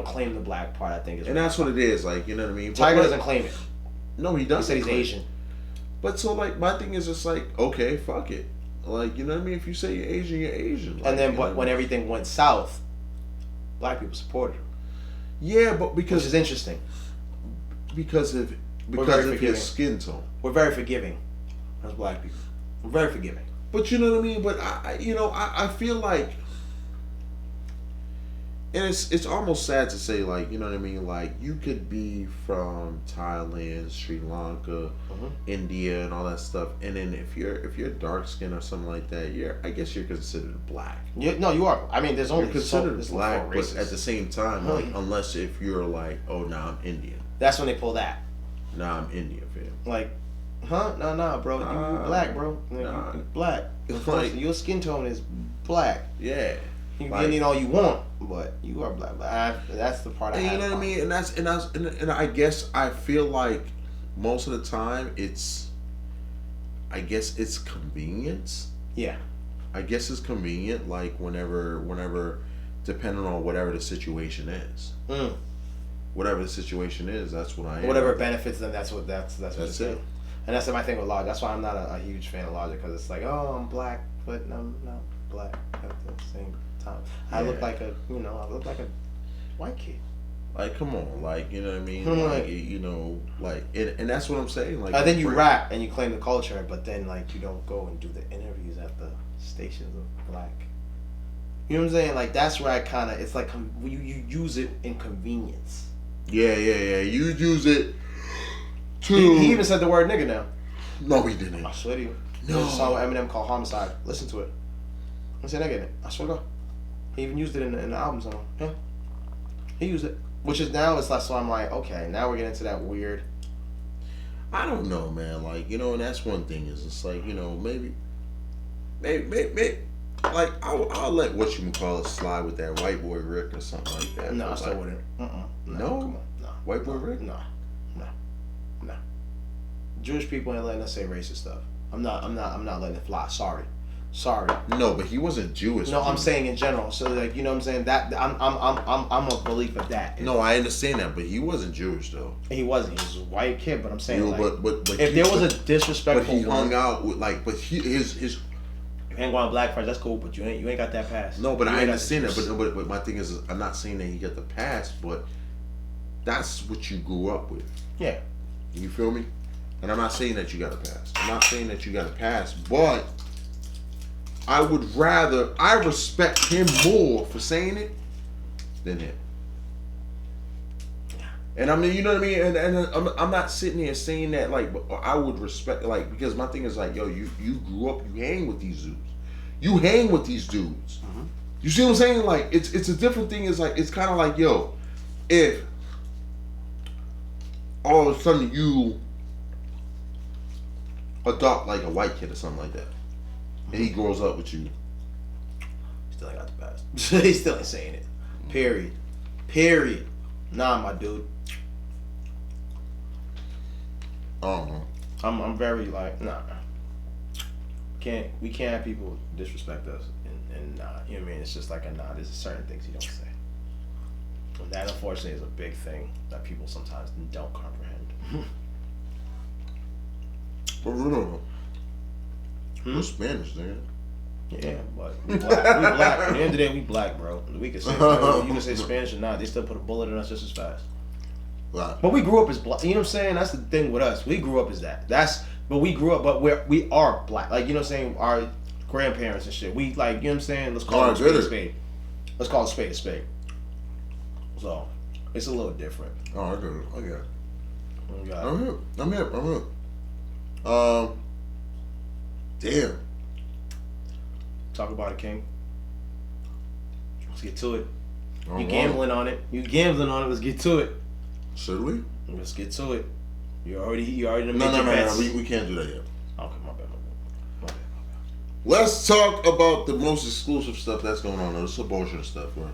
B: claim the black part, I think is.
A: And that's what it is, like, you know what I mean.
B: Tiger doesn't claim it.
A: No, he doesn't.
B: He said he's Asian.
A: But so, like, my thing is just like, okay, fuck it, like, you know what I mean. If you say you're Asian, you're Asian. Like,
B: and then, but when everything went south, black people supported him.
A: Yeah, but because
B: which is interesting.
A: Because of his skin tone.
B: We're very forgiving as black people. We're very forgiving.
A: But you know what I mean. But I feel like. And it's almost sad to say, like, you know what I mean, like, you could be from Thailand, Sri Lanka, India, and all that stuff, and then if you're dark skinned or something like that, I guess you're considered black.
B: No, you are. I mean, there's only
A: you're considered black, but
B: races.
A: at the same time, like, unless if you're like, oh, now I'm Indian.
B: That's when they pull that.
A: Nah, I'm Indian, fam.
B: Like, huh? No, bro. You black, bro. Nah. You black. Like, your skin tone is black.
A: Yeah.
B: You can get all you want, but you are black. That's the part I have.
A: You know what I mean? And I guess I feel like most of the time it's convenience.
B: Yeah.
A: I guess it's convenient, like whenever, depending on whatever the situation is. Whatever the situation is, that's what I am.
B: Whatever benefits them, that's what it. And that's my thing with Logic. That's why I'm not a huge fan of Logic, because it's like, oh, I'm black, but I'm not black at the same time. I look like a white kid.
A: Like, come on, like, you know what I mean? Like, you know, like, and that's what I'm saying. Like,
B: and then you rap and you claim the culture, but then, like, you don't go and do the interviews at the stations of black. You know what I'm saying? Like, that's where I kind of, it's like you use it in convenience.
A: Yeah. You use it to.
B: He even said the word nigga now.
A: No, he didn't.
B: I swear to you.
A: No.
B: There's a song with Eminem called Homicide. Listen to it. I said nigga in it. I swear to God. He even used it in the album song. Yeah. He used it. Which is now, it's like, so I'm like, okay, now we're getting into that weird.
A: I don't know, man. Like, you know, and that's one thing is it's like, you know, maybe, like, I'll let whatchamacallit slide with that white boy Rick or something like that.
B: No, I still wouldn't. No?
A: Come on. No. White boy Rick?
B: No. Jewish people ain't letting us say racist stuff. I'm not letting it fly. Sorry.
A: No, but he wasn't Jewish.
B: No, I'm saying in general. So, like, you know what I'm saying? That I'm a belief of that.
A: No, I understand that, but he wasn't Jewish though.
B: He wasn't. He was a white kid. But I'm saying,
A: you know, but
B: if there was a disrespectful,
A: but he hung out with, like, but his.
B: You ain't going to black friends. That's cool, but you ain't got that pass.
A: No, but I understand that. But my thing is, I'm not saying that he got the pass, but that's what you grew up with.
B: Yeah.
A: You feel me? And I'm not saying that you gotta pass. I'm not saying that you gotta pass, but I respect him more for saying it than him. And I mean, you know what I mean? And I'm not sitting here saying that, like, but I would respect, like, because my thing is like, yo, you grew up, you hang with these dudes. You hang with these dudes. Mm-hmm. You see what I'm saying? Like, it's a different thing. It's like, it's kind of like, yo, if all of a sudden you adopt like a white kid or something like that, and he grows up with you,
B: still ain't got the pass. He still ain't saying it. Period. Nah, my dude.
A: I don't know.
B: I'm very like, nah. We can't have people disrespect us and nah. You know what I mean? It's just like a nah. There's certain things you don't say. And that unfortunately is a big thing that people sometimes don't comprehend.
A: For real. We're Spanish, nigga.
B: Yeah, but we black. At the end of the day, we black, bro. We can say you can say Spanish or not. They still put a bullet in us just as fast.
A: Right.
B: But we grew up as black. You know what I'm saying? That's the thing with us. We grew up as that. But we grew up, but we are black. Like, you know what I'm saying? Our grandparents and shit. We, like, you know what I'm saying? Let's call it a spade a spade. Let's call it a spade a spade. So, it's a little different.
A: Oh, I get it.
B: Okay.
A: I'm here. Damn.
B: Talk about it, King. Let's get to it.
A: You
B: gambling on it. Let's get to it.
A: Should we?
B: Let's get to it. You already made
A: No.
B: your bets.
A: We can't do that yet.
B: Okay, my bad.
A: Let's talk about the most exclusive stuff that's going on. This abortion stuff, bro.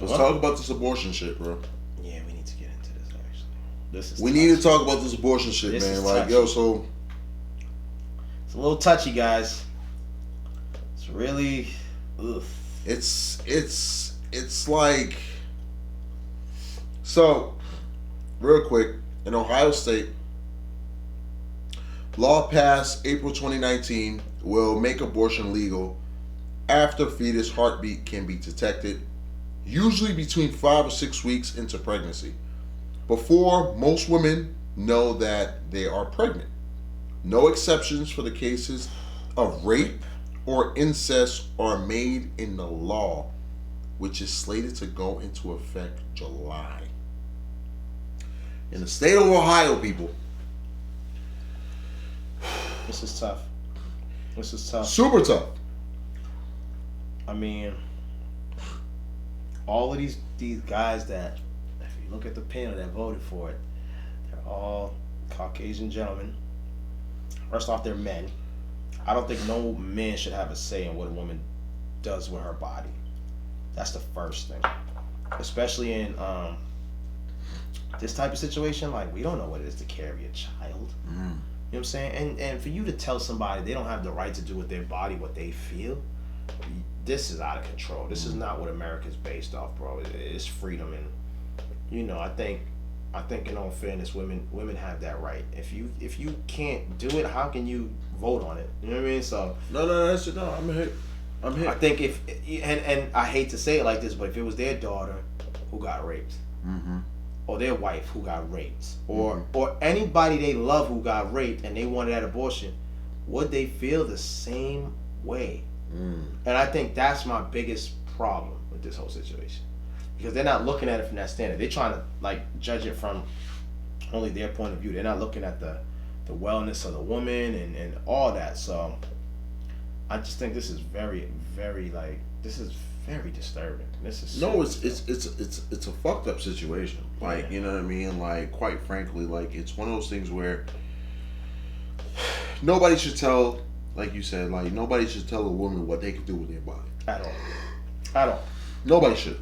A: Let's talk about this abortion shit, bro.
B: Yeah, we need to get into this, actually.
A: We need to talk about this abortion shit, man. Like, yo, so...
B: It's a little touchy, guys. It's really... Ugh.
A: It's like... So, real quick, in Ohio State, law passed April 2019 will make abortion legal after fetus heartbeat can be detected, usually between 5 or 6 weeks into pregnancy, before most women know that they are pregnant. No exceptions for the cases of rape or incest are made in the law, which is slated to go into effect July. In the state of Ohio, people.
B: This is tough.
A: Super tough.
B: I mean, all of these guys that, if you look at the panel that voted for it, they're all Caucasian gentlemen. First off, they're men. I don't think no man should have a say in what a woman does with her body. That's the first thing. Especially in this type of situation, like, we don't know what it is to carry a child. You know what I'm saying? And for you to tell somebody they don't have the right to do with their body what they feel, this is out of control. This is not what America's based off, bro. It's freedom, and you know, I think in all fairness, women have that right. If you can't do it, how can you vote on it? You know what I mean? So
A: No, I'm here.
B: I think and I hate to say it like this, but if it was their daughter who got raped, or their wife who got raped, or anybody they love who got raped and they wanted that abortion, would they feel the same way? And I think that's my biggest problem with this whole situation, because they're not looking at it from that standard. They're trying to, like, judge it from only their point of view. They're not looking at the wellness of the woman and all that. So I just think this is very, very, like, this is very disturbing. This is
A: it's a fucked up situation. Like, you know what I mean? Like, quite frankly, like, it's one of those things where nobody should tell, like you said, like, nobody should tell a woman what they can do with their body.
B: At all.
A: Nobody should.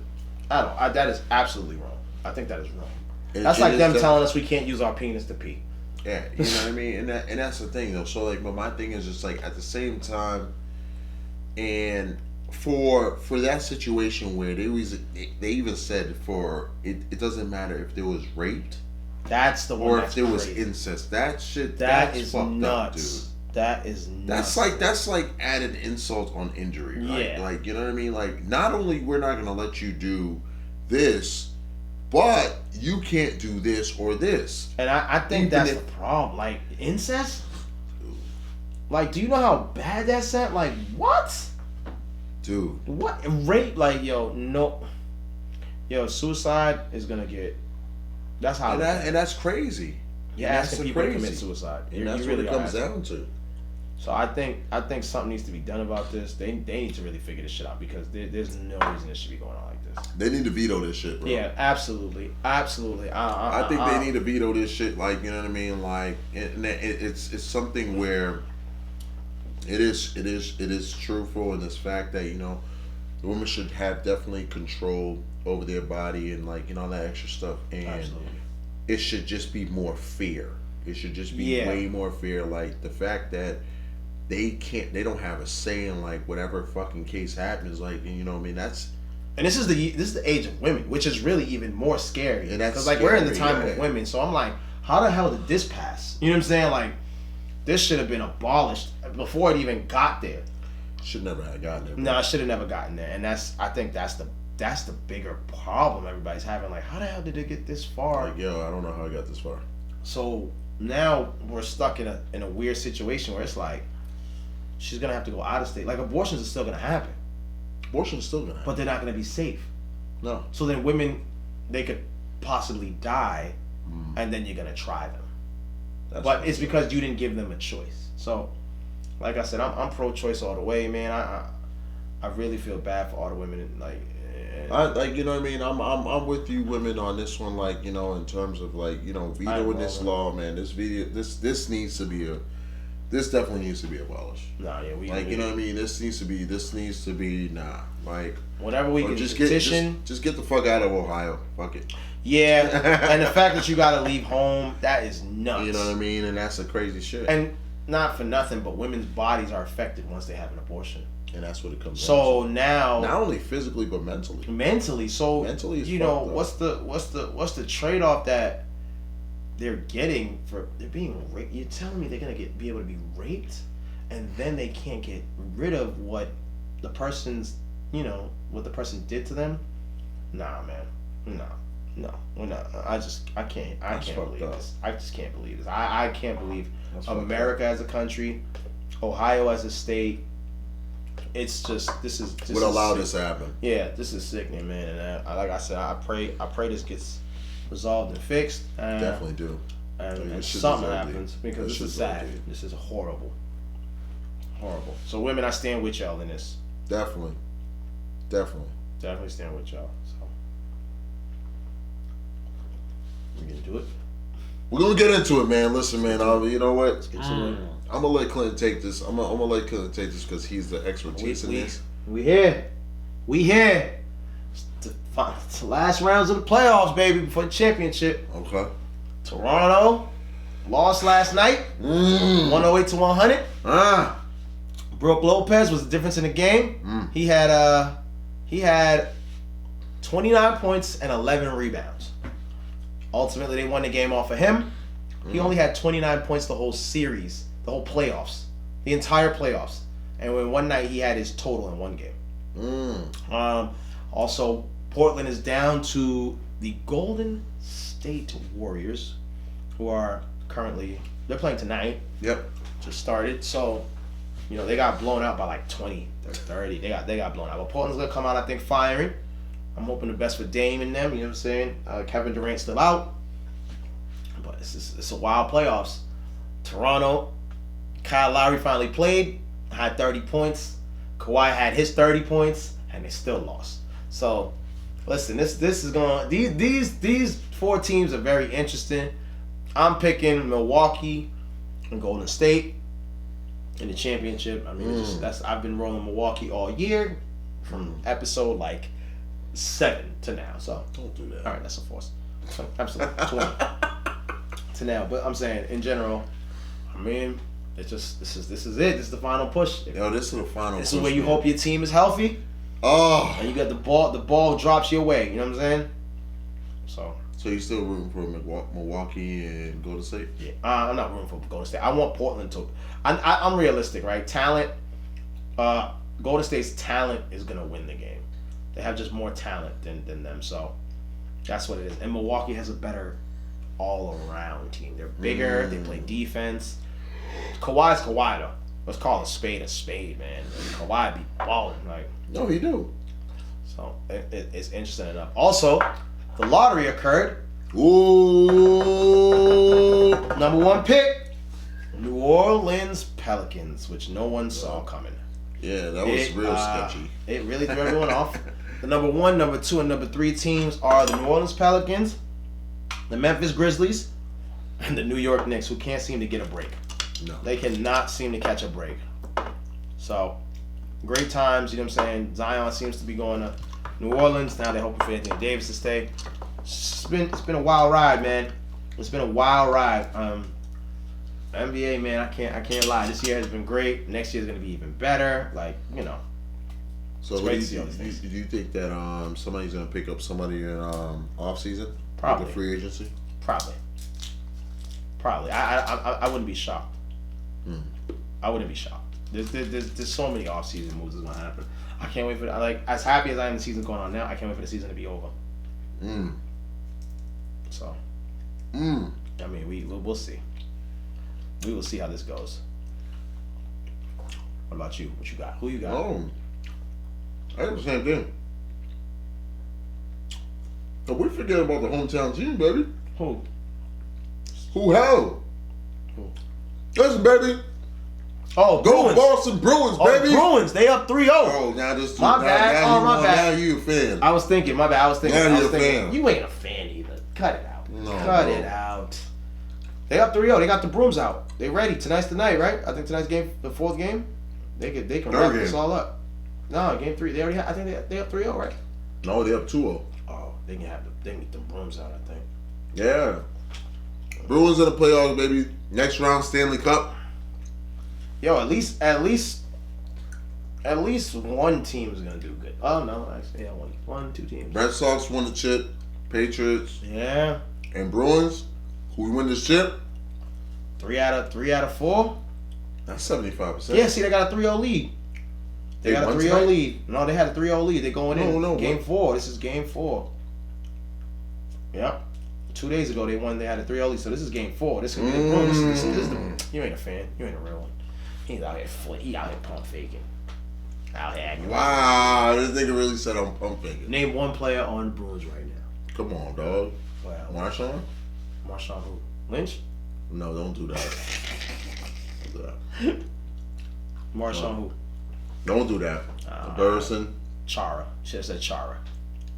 B: At all. That is absolutely wrong. I think that is wrong. That's like them telling us we can't use our penis to pee.
A: Yeah, you know what I mean? And that's the thing, though. So, like, but my thing is just, like, at the same time, and for that situation where they even said it doesn't matter if there was raped,
B: that's the one,
A: or
B: that's
A: if there was
B: crazy.
A: Incest. That shit,
B: that
A: that's
B: is
A: fucked
B: nuts.
A: up, dude.
B: That is nuts.
A: That's like added insult on injury. Right?
B: Yeah.
A: Like, you know what I mean? Like, not only we're not gonna let you do this, but you can't do this or this.
B: And I think that's the problem. Like, incest? Like, do you know how bad that sounds? Like, what?
A: Dude.
B: What? Rape? Like, yo, no. Yo, suicide is going to get... That's how...
A: And that's crazy.
B: You're asking people to commit suicide.
A: And that's really what it comes down to.
B: So I think something needs to be done about this. They need to really figure this shit out because there's no reason this should be going on like this.
A: They need to veto this shit, bro.
B: Yeah, absolutely.
A: I think they need to veto this shit. Like, you know what I mean? Like, it's something where it is truthful in this fact that, you know, the women should have definitely control over their body and, like, you know, all that extra stuff. And absolutely. It should just be more fair. It should just be way more fair. Like, the fact that they don't have a say in, like, whatever fucking case happens. Like, you know what I mean?
B: And this is the age of women, which is really even more scary. Because, like, we're in the time of women. So I'm like, how the hell did this pass? You know what I'm saying? Like, this should have been abolished before it even got there.
A: Should never have gotten there.
B: No, it should have never gotten there. And I think that's the bigger problem everybody's having. Like, how the hell did it get this far?
A: Like, yo, I don't know how it got this far.
B: So now we're stuck in a weird situation where it's like she's gonna have to go out of state. Like, abortions are still gonna happen.
A: Abortions are still gonna happen.
B: But they're not gonna be safe.
A: No.
B: So then women, they could possibly die, and then you're gonna try them. But it's because you didn't give them a choice. So, like I said, I'm pro-choice all the way, man. I really feel bad for all the women. Like,
A: you know what I mean? I'm with you women on this one, like, you know, in terms of, like, you know, vetoing this law, man. This definitely needs to be abolished.
B: Nah, yeah,
A: you know what I mean? This needs to be like,
B: whatever we can petition.
A: Just get the fuck out of Ohio. Fuck it.
B: Yeah, and the fact that you gotta leave home, that is nuts.
A: You know what I mean? And that's a crazy shit.
B: And not for nothing, but women's bodies are affected once they have an abortion.
A: And that's what it comes down to.
B: So now,
A: not only physically but mentally.
B: So
A: mentally,
B: you know, what's the trade off that they're getting for they're being raped? You're telling me they're gonna be able to be raped, and then they can't get rid of what the person did to them? Nah, man, no, we're not. I can't believe this. I just can't believe this. I can't believe America as a country, Ohio as a state. It's just this
A: would allow this to happen.
B: Yeah, this is sickening, man. And like I said, I pray this gets resolved and fixed.
A: Definitely do.
B: And something happens because this is sad. This is horrible. So women, I stand with y'all in this.
A: Definitely
B: stand with y'all. So we gonna do it.
A: We're gonna get into it, man. Listen, man. You know what? Let's get to it. I'm gonna let Clinton take this. I'm gonna let Clinton take this because he's the expertise in this.
B: We here. It's the last rounds of the playoffs, baby, before the championship.
A: Okay.
B: Toronto lost last night, 108-100. Brook Lopez was the difference in the game. He had 29 points and 11 rebounds. Ultimately, they won the game off of him. He only had 29 points the whole series. The whole playoffs, the entire playoffs, and when one night he had his total in one game. Also, Portland is down to the Golden State Warriors, who are they're playing tonight.
A: Yep.
B: Just started, so you know they got blown out by like 20 or 30. They got blown out. But Portland's gonna come out, I think, firing. I'm hoping the best for Dame and them. You know what I'm saying? Kevin Durant's still out, but it's a wild playoffs. Toronto. Kyle Lowry finally played, had 30 points. Kawhi had his 30 points, and they still lost. So, listen, this is going. These four teams are very interesting. I'm picking Milwaukee and Golden State in the championship. I mean, I've been rolling Milwaukee all year, from episode like 7 to now. So
A: don't do that.
B: All right, that's a force. So, absolutely 20 to now. But I'm saying in general, I mean. It's just this is it. This is the final push.
A: Yo, this is the final push.
B: This is where you hope your team is healthy.
A: Oh.
B: And you got the ball drops your way. You know what I'm saying? So
A: you still rooting for Milwaukee and Golden State?
B: Yeah. I'm not rooting for Golden State. I want Portland to. I'm realistic, right? Talent. Golden State's talent is gonna win the game. They have just more talent than them. So That's what it is. And Milwaukee has a better all-around team. They're bigger. They play defense. Kawhi's Kawhi, though. Let's call a spade, man. Kawhi be balling. Like,
A: no, he do.
B: So, it's interesting enough. Also, the lottery occurred.
A: Ooh.
B: Number 1 pick, New Orleans Pelicans, which no one saw coming.
A: Yeah, that was real sketchy.
B: It really threw everyone off. The number 1, number 2, and number 3 teams are the New Orleans Pelicans, the Memphis Grizzlies, and the New York Knicks, who can't seem to get a break.
A: No.
B: They cannot seem to catch a break. So, great times, you know what I'm saying? Zion seems to be going to New Orleans. Now they're hoping for Anthony Davis to stay. It's been a wild ride, man. It's been a wild ride. NBA, man, I can't lie. This year has been great. Next year is going to be even better. Like, you know.
A: So do you think that somebody's going to pick up somebody in off season?
B: Probably.
A: Like a free agency?
B: Probably. I wouldn't be shocked. I wouldn't be shocked. There's so many off season moves that's going to happen. I can't wait for that. Like, as happy as I am the season going on now, I can't wait for the season to be over. So, I mean, we'll see. We will see how this goes. What about you? What you got? Who you got?
A: Oh, I got the same thing. But we forget about the hometown team, baby.
B: Who?
A: Hell?
B: Who?
A: Listen, baby.
B: Oh,
A: go
B: Bruins.
A: Boston Bruins, baby.
B: Bruins. They up 3-0.
A: Oh, now this.
B: My bad. My bad.
A: Now you a fan.
B: I was thinking. My bad.
A: Now you're a fan.
B: You ain't a fan either. Cut it out.
A: No,
B: Cut it out. They up 3-0. They got the brooms out. They ready. Tonight's the night, right? I think tonight's game, the 4th game. They can wrap this all up. No, game 3. They already. I think they up 3-0, right?
A: No, they up 2-0.
B: Oh, they can get the brooms out. I think.
A: Yeah. Bruins in the playoffs, baby. Next round, Stanley Cup.
B: Yo, at least one team is gonna do good. Oh no, actually, yeah, one, 2 teams.
A: Red Sox won the chip. Patriots.
B: Yeah.
A: And Bruins, who win this chip?
B: 3 out of 4.
A: That's 75%.
B: Yeah, see, they got a 3-0 lead. They got a 3-0 lead. No, they had a 3-0 lead. They're going in.
A: No,
B: game 4. This is game 4. Yep. 2 days ago, they had a 3-0 lead. So this is game 4. This is the you ain't a fan. You ain't a real one. He out here pump faking. Out here acting.
A: Wow, this nigga really said I'm pump faking.
B: Name one player on the Bruins right now.
A: Come on, dog.
B: Well,
A: Marshawn?
B: Marshawn who? Lynch?
A: No, don't do that.
B: Marshawn who?
A: Don't do that. Burson.
B: Chara. Should have said Chara.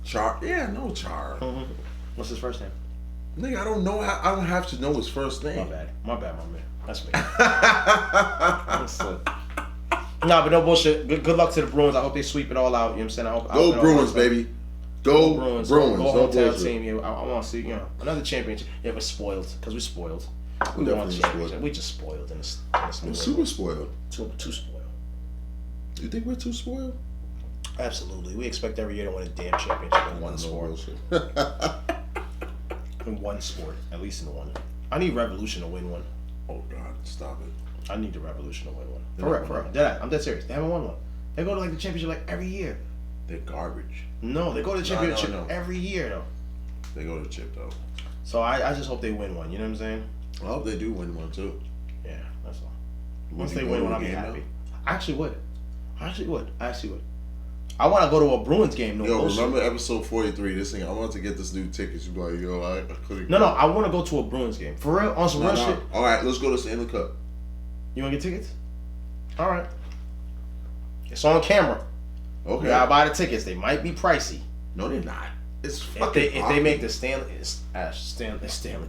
A: Chara? Yeah, no Chara.
B: Mm-hmm. What's his first name?
A: Nigga, I don't know. I don't have to know his first name.
B: My bad, my man. That's me. Nah, but no bullshit. Good luck to the Bruins. I hope they sweep it all out. You know what I'm saying?
A: Go Bruins, baby. Go Bruins.
B: Go hometown team. Yeah, I want to see another championship. Yeah, we're spoiled because we're spoiled. We want championship. We just spoiled in this.
A: We're super spoiled.
B: Too spoiled.
A: You think we're too spoiled?
B: Absolutely. We expect every year to win a damn championship in one sport. In one sport, at least in one. I need Revolution to win one.
A: Oh God, stop it!
B: I need the Revolution to win one. For real. I'm dead serious. They haven't won one. They go to the championship every year.
A: They're garbage.
B: No, they go to the championship every year though.
A: They go to the chip though.
B: So I just hope they win one. You know what I'm saying?
A: I hope they do win one too.
B: Yeah, that's all. Once they win one, I'll be happy. I actually would. I want to go to a Bruins game.
A: Remember episode 43? This thing, I want to get this new tickets. You be like, I couldn't.
B: No, I want to go to a Bruins game for real. On some real shit.
A: All right, let's go to Stanley Cup.
B: You want to get tickets? All right. It's on camera.
A: Okay.
B: You gotta buy the tickets. They might be pricey.
A: No, they're not. It's fucking.
B: If they make the Stanley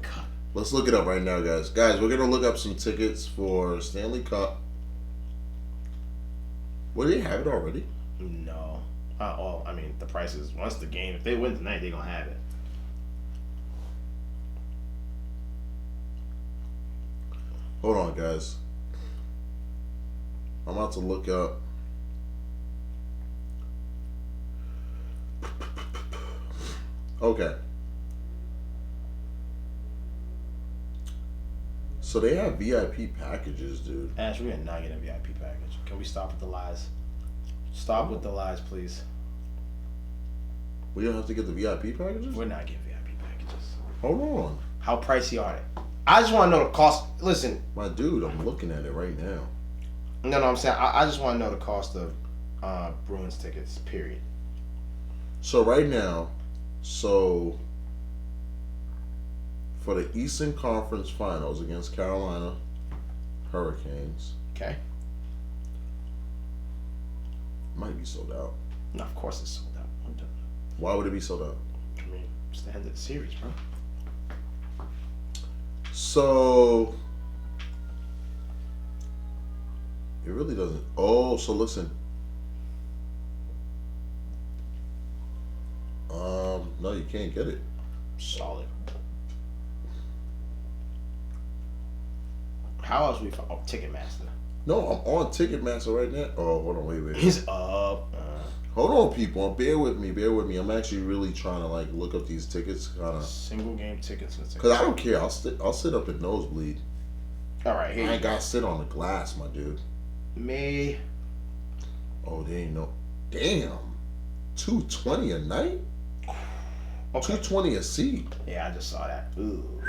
B: Cup.
A: Let's look it up right now, guys. Guys, we're gonna look up some tickets for Stanley Cup. Well, they have it already.
B: No. I mean, the prices, once the game, if they win tonight, they're going to have it.
A: Hold on, guys. I'm about to look up. Okay. So they have VIP packages, dude.
B: Ash, we're not getting a VIP package. Can we stop with the lies? Stop with the lies, please.
A: We don't have to get the VIP packages?
B: We're not getting VIP packages.
A: Hold on.
B: How pricey are they? I just want to know the cost. Listen.
A: My dude, I'm looking at it right now.
B: No, I'm saying I just want to know the cost of Bruins tickets, period.
A: So right now, for the Eastern Conference Finals against Carolina Hurricanes.
B: Okay.
A: Might be sold out.
B: No, of course it's sold out.
A: Why would it be sold out?
B: I mean, it's the end of the series, bro.
A: So it really doesn't. Oh, so listen. No, you can't get it.
B: Solid. How else we found Ticketmaster?
A: No, I'm on Ticketmaster right now. Oh, hold on, wait.
B: He's up.
A: Hold on, people. Bear with me. I'm actually really trying to like look up these tickets, kind of.
B: Single game tickets.
A: Cause I don't care. I'll sit up at nosebleed.
B: All right, here.
A: I ain't gotta sit on the glass, my dude.
B: Me.
A: Oh, they ain't no. Damn. $220 a night. Okay. $220 a seat.
B: Yeah, I just saw that. Ooh.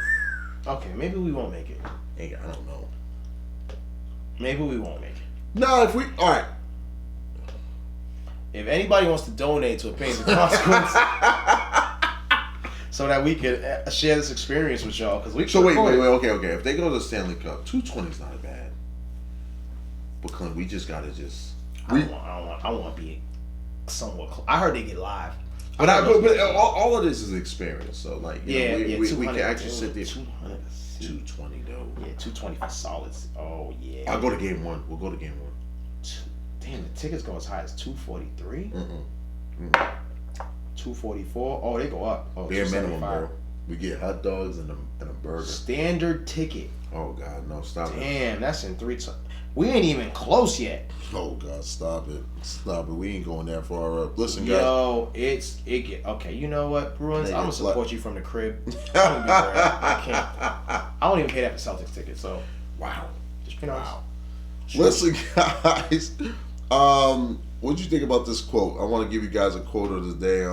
B: Okay, maybe we won't make it.
A: Hey, I don't know.
B: Maybe we won't make it.
A: No, if we all right.
B: If anybody wants to donate to a Pains and Consequence, so that we could share this experience with y'all, because we.
A: So wait. Okay. If they go to the Stanley Cup, $220 is not bad. But Clint, we just gotta just.
B: I want to be somewhat. I heard they get live.
A: But all of this is experience. So like, we can actually sit there. 220 though.
B: Yeah, 220 for solids. Oh yeah.
A: I'll go to game one. We'll go to game one.
B: Damn, the tickets go as high as 243. 244. Oh, they go up. Oh,
A: bare minimum, bro. We get hot dogs and a burger.
B: Standard ticket.
A: Oh God, no! Stop it.
B: Damn, that's in 3 times. We ain't even close yet.
A: Oh God, stop it! We ain't going that far up. Listen, guys.
B: Yo, okay. You know what, Bruins? I'm gonna support you from the crib. I can't. I don't even pay that for Celtics tickets. So
A: wow,
B: just wow.
A: Listen, guys. What'd you think about this quote? I want to give you guys a quote of the day.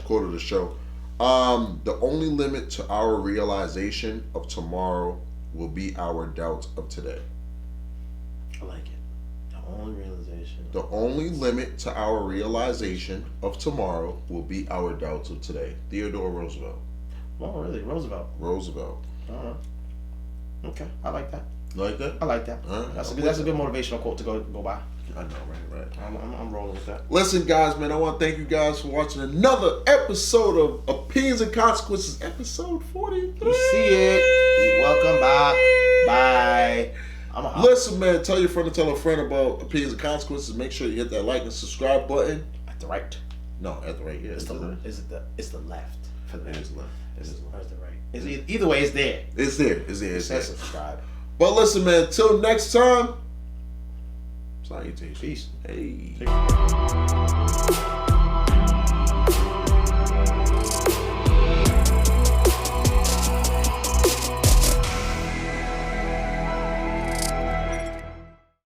A: Quote of the show. The only limit to our realization of tomorrow will be our doubts of today.
B: I like it. The
A: only limit to our realization of tomorrow will be our doubts of today. Theodore Roosevelt.
B: Oh, really? Roosevelt.
A: Uh-huh.
B: Okay, I like that.
A: You like that?
B: I like that. That's a good motivational quote to go by.
A: I know, right.
B: I'm rolling with that.
A: Listen, guys, man, I want to thank you guys for watching another episode of Opinions and Consequences, episode 43.
B: You see it. Welcome back. Bye.
A: Listen, man, tell your friend to tell a friend about Opinions and Consequences. Make sure you hit that like and subscribe button.
B: At the right.
A: No, at the right. Yeah.
B: It's the left. For the
A: It is left.
B: Where's the right? Either way, it's there.
A: It's there.
B: It says subscribe.
A: But listen, man, till next time. Salutations.
B: Peace.
A: Hey.